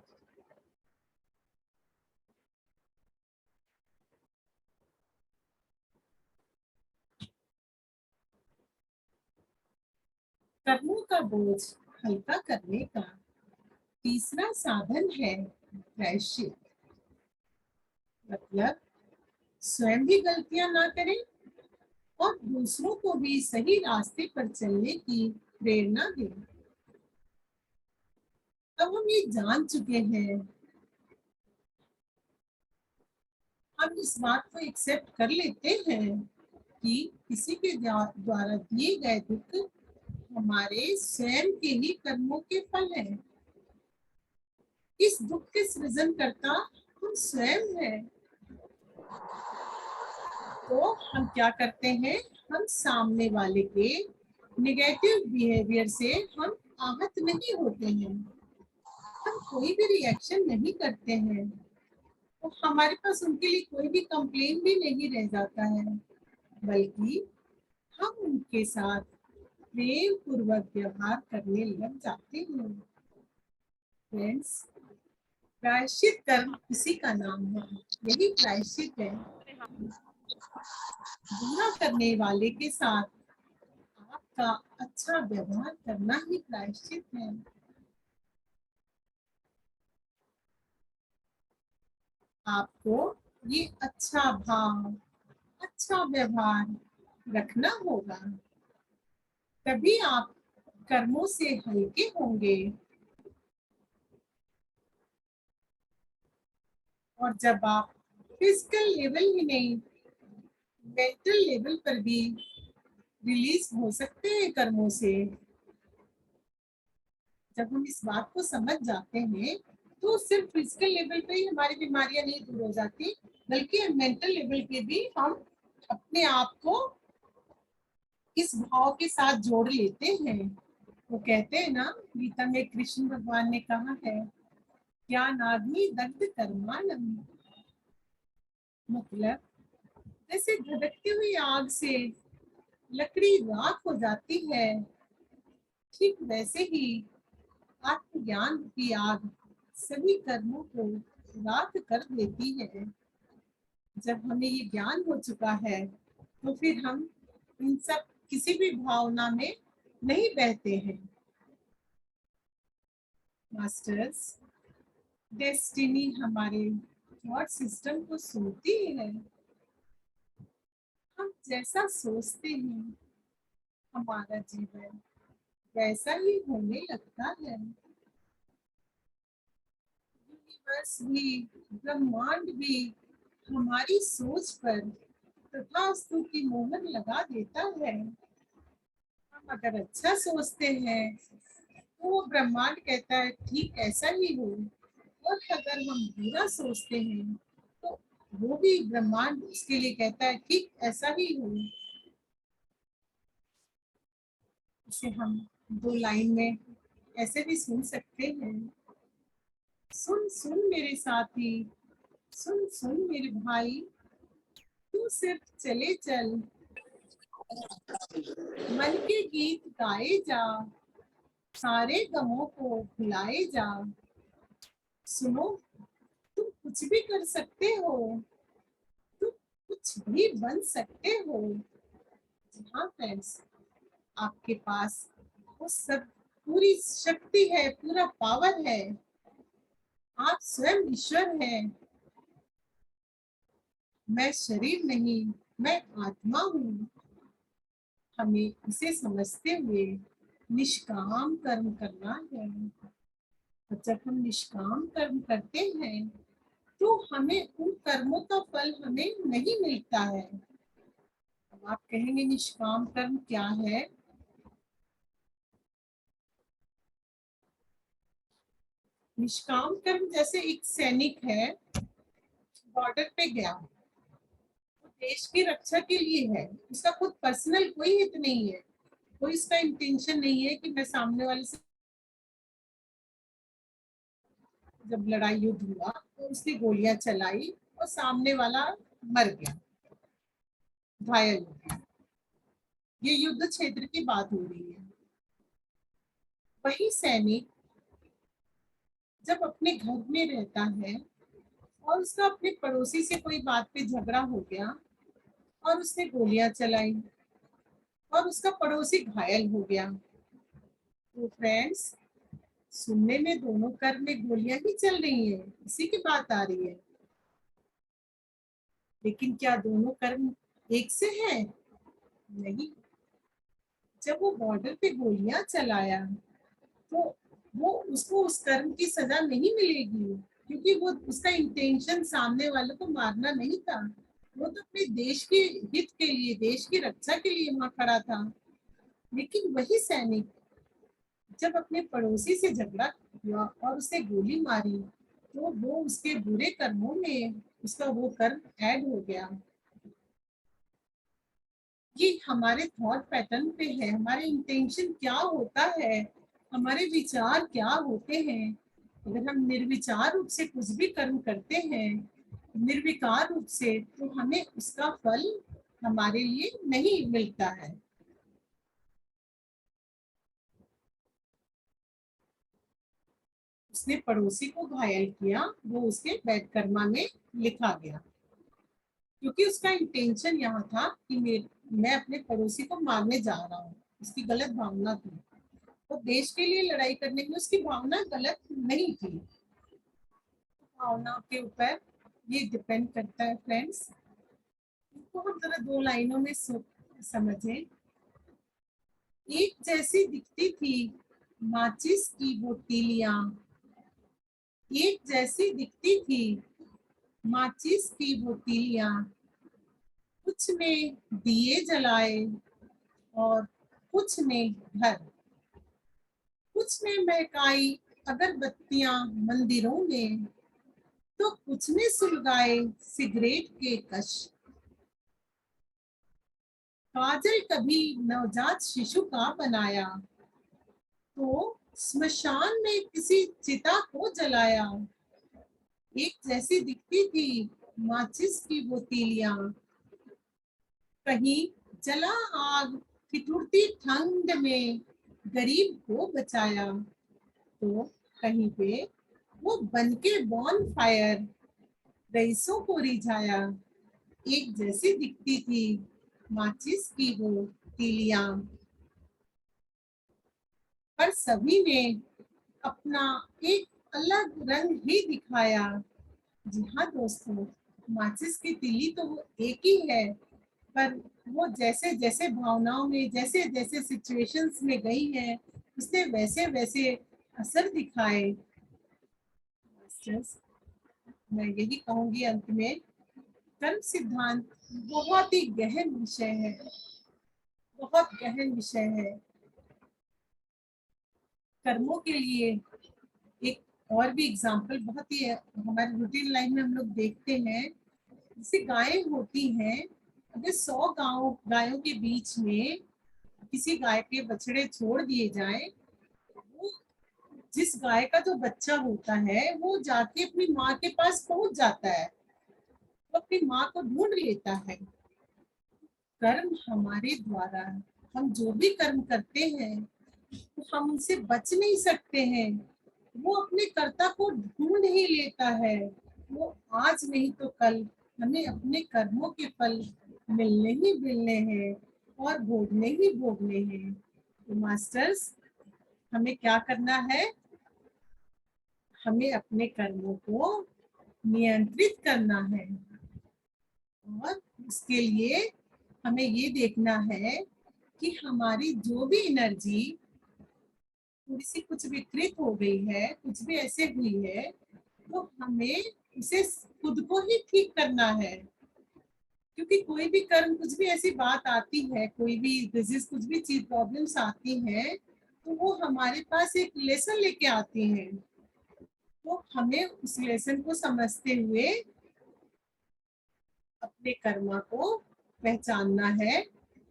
कर्मों का बोझ हल्का करने का तीसरा साधन है प्रायश्चित। मतलब स्वयं भी गलतियां ना करें और दूसरों को भी सही रास्ते पर चलने की प्रेरणा दें। अब हम ये जान चुके हैं, हम इस बात को एक्सेप्ट कर लेते हैं कि किसी के द्वारा दिए गए दुख हमारे स्वयं के ही कर्मों के फल हैं। इस दुख के सृजनकर्ता हम स्वयं हैं। तो हम क्या करते हैं, हम सामने वाले के नेगेटिव बिहेवियर से हम आहत नहीं होते हैं, हम कोई भी रिएक्शन नहीं करते हैं, तो हमारे पास उनके लिए कोई भी कंप्लेन भी नहीं रह जाता है, बल्कि हम उनके साथ प्रेम पूर्वक व्यवहार करने लग जाते हैं। फ्रेंड्स, प्रायश्चित कर्म इसी का नाम है, यही प्रायश्चित है। बुरा करने वाले के साथ आपका अच्छा व्यवहार करना ही प्रायश्चित है। आपको ये अच्छा भाव, अच्छा व्यवहार रखना होगा, तभी आप कर्मों से हल्के होंगे। और जब आप फिजिकल लेवल ही नहीं, मेंटल लेवल पर भी रिलीज हो सकते हैं कर्मों से। जब हम इस बात को समझ जाते हैं तो सिर्फ फिजिकल लेवल पे ही हमारी बीमारियां नहीं दूर हो जाती, बल्कि मेंटल लेवल पे भी हम अपने आप को इस भाव के साथ जोड़ लेते हैं। वो कहते हैं ना, गीता में कृष्ण भगवान ने कहा है, ज्ञानाग्नि दग्ध कर्माणम। मतलब जैसे धधकती हुई आग से लकड़ी राख हो जाती है, ठीक वैसे ही आत्मज्ञान की आग सभी कर्मों को राख कर देती है। जब हमें ये ज्ञान हो चुका है तो फिर हम इन सब किसी भी भावना में नहीं बहते हैं। मास्टर्स, डेस्टिनी हमारे थॉट सिस्टम को सुनती है। हम जैसा सोचते हैं हमारा जीवन वैसा ही होने लगता है। यूनिवर्स भी, ब्रह्मांड भी हमारी सोच पर तथास्तु की मोहर लगा देता है। हम अगर अच्छा सोचते हैं तो वो ब्रह्मांड कहता है ठीक ऐसा ही हो, और अगर हम बुरा सोचते हैं तो वो भी ब्रह्मांड उसके लिए कहता है ठीक ऐसा ही हो। इसे हम दो लाइन में ऐसे भी सुन सकते हैं, सुन सुन मेरे साथी, सुन सुन मेरे भाई, तू सिर्फ चले चल, मन के गीत गाए जा, सारे गमों को भुलाए जा। सुनो, तुम कुछ भी कर सकते हो, तुम कुछ भी बन सकते हो। हाँ फ्रेंड्स, आपके पास वो सब पूरी शक्ति है, पूरा पावर है। आप स्वयं ईश्वर हैं। मैं शरीर नहीं, मैं आत्मा हूँ। हमें इसे समझते हुए निष्काम कर्म करना है। और जब हम निष्काम कर्म करते हैं तो हमें उन कर्मों का फल हमें नहीं मिलता है। अब आप कहेंगे निष्काम कर्म क्या है? निष्काम कर्म जैसे एक सैनिक है, बॉर्डर पे गया, वो देश की रक्षा के लिए है, उसका खुद पर्सनल कोई हित नहीं है, कोई इसका इंटेंशन नहीं है कि मैं सामने वाले से, जब लड़ाई युद्ध हुआ तो उसने गोलियां चलाई और सामने वाला मर गया, घायल हो गया। ये युद्ध क्षेत्र की बात हो रही है। वही सैनिक जब अपने घर में रहता है और उसका अपने पड़ोसी से कोई बात पे झगड़ा हो गया और उसने गोलियां चलाई और उसका पड़ोसी घायल हो गया, तो फ्रेंड्स सुनने में दोनों कर्म में गोलियां ही चल रही है, इसी की बात आ रही है, लेकिन क्या दोनों कर्म एक से है? नहीं। जब वो बॉर्डर पे गोलियां चलाया तो वो उसको उस कर्म की सजा नहीं मिलेगी, क्योंकि वो उसका इंटेंशन सामने वाले को मारना नहीं था, वो तो अपने देश के हित के लिए, देश की रक्षा के लिए वहां खड़ा था। लेकिन वही सैनिक जब अपने पड़ोसी से झगड़ा हुआ और उसे गोली मारी तो वो उसके बुरे कर्मों में उसका वो कर्म ऐड हो गया। ये हमारे थॉट पैटर्न पे है, हमारे इंटेंशन क्या होता है, हमारे विचार क्या होते हैं। अगर हम निर्विचार रूप से कुछ भी कर्म करते हैं, निर्विकार रूप से, तो हमें उसका फल हमारे लिए नहीं मिलता है। उसने पड़ोसी को घायल किया, वो उसके बैड कर्मा में लिखा गया, क्योंकि उसका इंटेंशन यहाँ था कि मैं अपने पड़ोसी को मारने जा रहा हूँ, उसकी गलत भावना थी। तो देश के लिए लड़ाई करने में उसकी भावना गलत नहीं थी। भावना के ऊपर ये डिपेंड करता है फ्रेंड्स। इसको हम जरा दो लाइनों में समझें। एक जैसी दिखती थी माचिस की वो तीलियां, एक जैसी दिखती थी माचिस की वो तीलियां, कुछ ने दिए जलाए और कुछ ने घर, कुछ ने महकाई अगरबत्तियां मंदिरों में, तो कुछ ने सुलगाए सिगरेट के कश। काजल कभी नवजात शिशु का बनाया, तो स्मशान में किसी चिता को जलाया। एक जैसी दिखती थी माचिस की वो तीलियां, कहीं जला आग ठिठुरती ठंड में गरीब को बचाया, तो कहीं पे वो बनके बॉन फायर रईसों को रिझाया। एक जैसी दिखती थी माचिस की वो तीलियां, पर सभी ने अपना एक अलग रंग ही दिखाया। जी हाँ दोस्तों, माचिस की तीली तो वो एक ही है, पर वो जैसे जैसे भावनाओं में, जैसे जैसे सिचुएशंस में गई है, उसने वैसे वैसे असर दिखाए। मैं यही कहूंगी अंत में, कर्म सिद्धांत बहुत ही गहन विषय है, बहुत गहन विषय है। कर्मों के लिए एक और भी एग्जाम्पल बहुत ही हमारे रूटीन लाइफ में हम लोग देखते हैं। जैसे गायें होती हैं, अगर 100 गायों के बीच में किसी गाय के बछड़े छोड़ दिए जाएं, वो जिस गाय का जो बच्चा होता है वो जाके अपनी माँ के पास पहुंच जाता है, वो अपनी माँ को ढूंढ लेता है। कर्म हमारे द्वारा हम जो भी कर्म करते हैं तो हम उनसे बच नहीं सकते हैं, वो अपने कर्ता को ढूंढ ही लेता है। वो आज नहीं तो कल हमें अपने कर्मों के फल मिलने ही मिलने हैं और भोगने ही भोगने हैं। तो मास्टर्स, हमें क्या करना है? हमें अपने कर्मों को नियंत्रित करना है, और इसके लिए हमें ये देखना है कि हमारी जो भी एनर्जी थोड़ी सी कुछ विकृत हो गई है, कुछ भी ऐसे हुई है, तो हमें उसे खुद को ही ठीक करना है। क्योंकि कोई भी कर्म, कुछ भी ऐसी बात आती है, कोई भी डिजीज, कुछ भी चीज प्रॉब्लम्स आती हैं, तो वो हमारे पास एक लेसन लेके आती हैं। तो हमें उस लेसन को समझते हुए अपने कर्मा को पहचानना है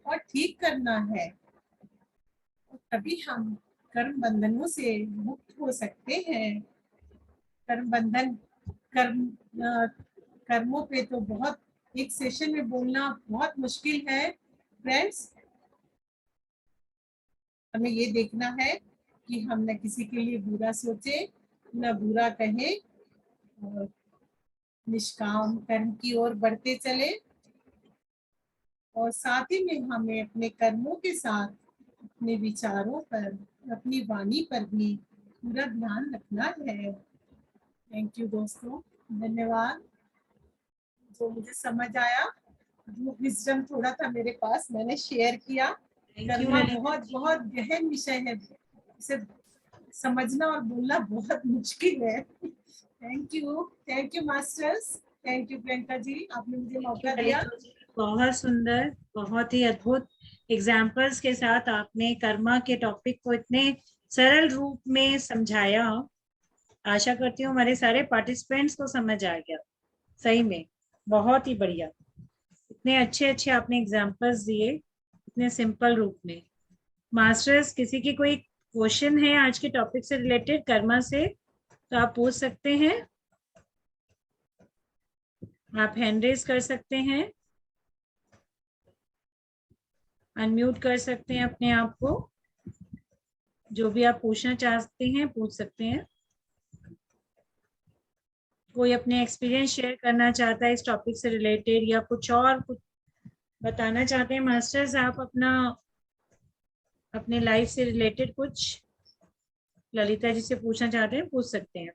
और ठीक करना है, और तभी हम कर्म बंधनों से मुक्त हो सकते हैं। कर्म बंधन, कर्मों पे तो बहुत, एक सेशन में बोलना बहुत मुश्किल है फ्रेंड्स। हमें ये देखना है कि हम न किसी के लिए बुरा सोचे, न बुरा कहें, और निष्काम कर्म की ओर बढ़ते चले। और साथ ही में हमें अपने कर्मों के साथ अपने विचारों पर, अपनी वाणी पर भी पूरा ध्यान रखना है। थैंक यू दोस्तों, धन्यवाद। जो मुझे समझ आया, जो विजडम थोड़ा था मेरे पास, मैंने शेयर किया। कर्मा बहुत बहुत गहन विषय है, इसे समझना और बोलना बहुत मुश्किल है। Thank you masters, thank you Priyanka ji, आपने मुझे मौका दिया। बहुत सुंदर, बहुत ही अद्भुत एग्जाम्पल्स के साथ आपने कर्मा के टॉपिक को इतने सरल रूप में समझाया। आशा करती हूँ हमारे सारे पार्टिसिपेंट्स को समझ आ गया। सही में बहुत ही बढ़िया, इतने अच्छे अच्छे आपने एग्जाम्पल्स दिए इतने सिंपल रूप में। मास्टर्स, किसी की कोई क्वेश्चन है आज के टॉपिक से रिलेटेड, कर्मा से, तो आप पूछ सकते हैं। आप हैंड रेज कर सकते हैं, अनम्यूट कर सकते हैं अपने आप को। जो भी आप पूछना चाहते हैं पूछ सकते हैं। कोई अपने एक्सपीरियंस शेयर करना चाहता है इस टॉपिक से रिलेटेड, या कुछ और कुछ बताना चाहते हैं मास्टर्स, आप अपने लाइफ से रिलेटेड कुछ ललिता जी से पूछना चाहते हैं, पूछ सकते हैं।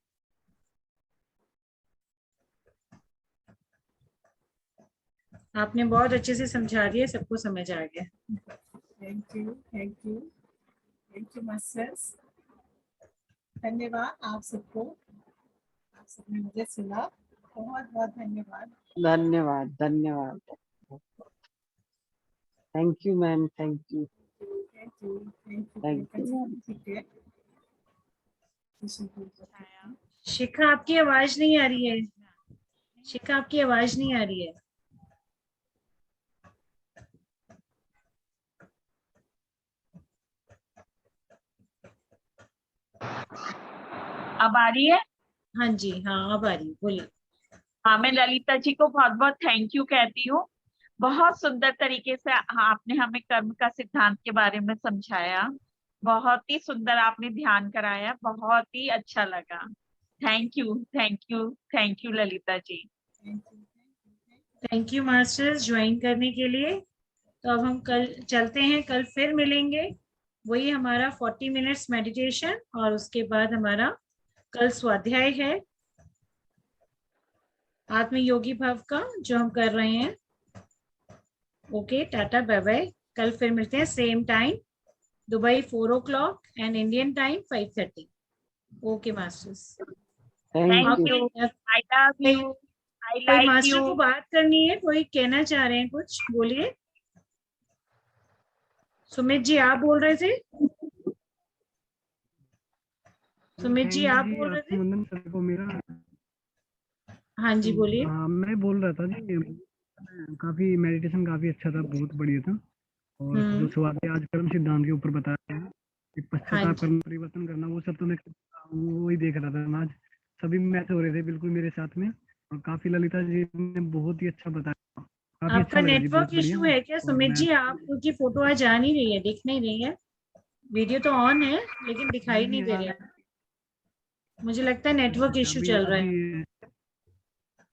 आपने बहुत अच्छे से समझा दिया, सबको समझ आ गया। थैंक यू मास्टर्स, धन्यवाद आप सबको, आप सबने मुझे सुना, बहुत बहुत धन्यवाद। धन्यवाद, धन्यवाद। Thank you ma'am, thank you. ठीक है। शिखा, आपकी आवाज नहीं आ रही है। शिखा, आपकी आवाज नहीं आ रही है। अब आ रही है? हाँ जी, हाँ अब आ रही है, बोलिए। हाँ, मैं ललिता जी को बहुत बहुत थैंक यू कहती हूँ। बहुत सुंदर तरीके से आपने हमें कर्म का सिद्धांत के बारे में समझाया। बहुत ही सुंदर आपने ध्यान कराया, बहुत ही अच्छा लगा। Thank you, thank you, thank you Lalita ji. Thank you masters join करने के लिए। तो अब हम कल चलते हैं, कल फिर मिलेंगे। वही हमारा 40 मिनट्स मेडिटेशन, और उसके बाद हमारा कल स्वाध्याय है आत्म योगी भव का, जो हम कर रहे हैं। Okay, ta-ta, bye bye. कल फिर मिलते हैं same time, Dubai 4 o'clock and Indian time 5:30। Okay masters, thank you. I love you, I कोई लाइक मास्टर यू। को बात करनी है, कोई कहना चाह रहे हैं कुछ, बोलिए। सुमित जी, आप बोल रहे थे? सुमित जी, आप बोल रहे थे? वंदन सर को मेरा। हाँ जी, बोलिए। हाँ, मैं बोल रहा था जी, काफी मेडिटेशन काफी अच्छा था, बहुत बढ़िया था। और जो स्वाध्याय आज कर्म सिद्धांत के ऊपर बताया है कि पश्चाताप कर्म परिवर्तन करना, वो सब तो मैं वही देख रहा था। आज सभी मैच हो रहे थे बिल्कुल मेरे साथ में, और काफी ललिता जी ने बहुत ही अच्छा बताया। काफी आपका अच्छा लगा जी, नेटवर्क बहुत बढ़िया। इशू है क्या और सुमित जी? मैं आपकी फोटो आज आ नहीं रही है, दिख नहीं रही है। वीडियो तो ऑन है लेकिन दिखाई नहीं दे रहा है। मुझे लगता है नेटवर्क इशू चल रहा है।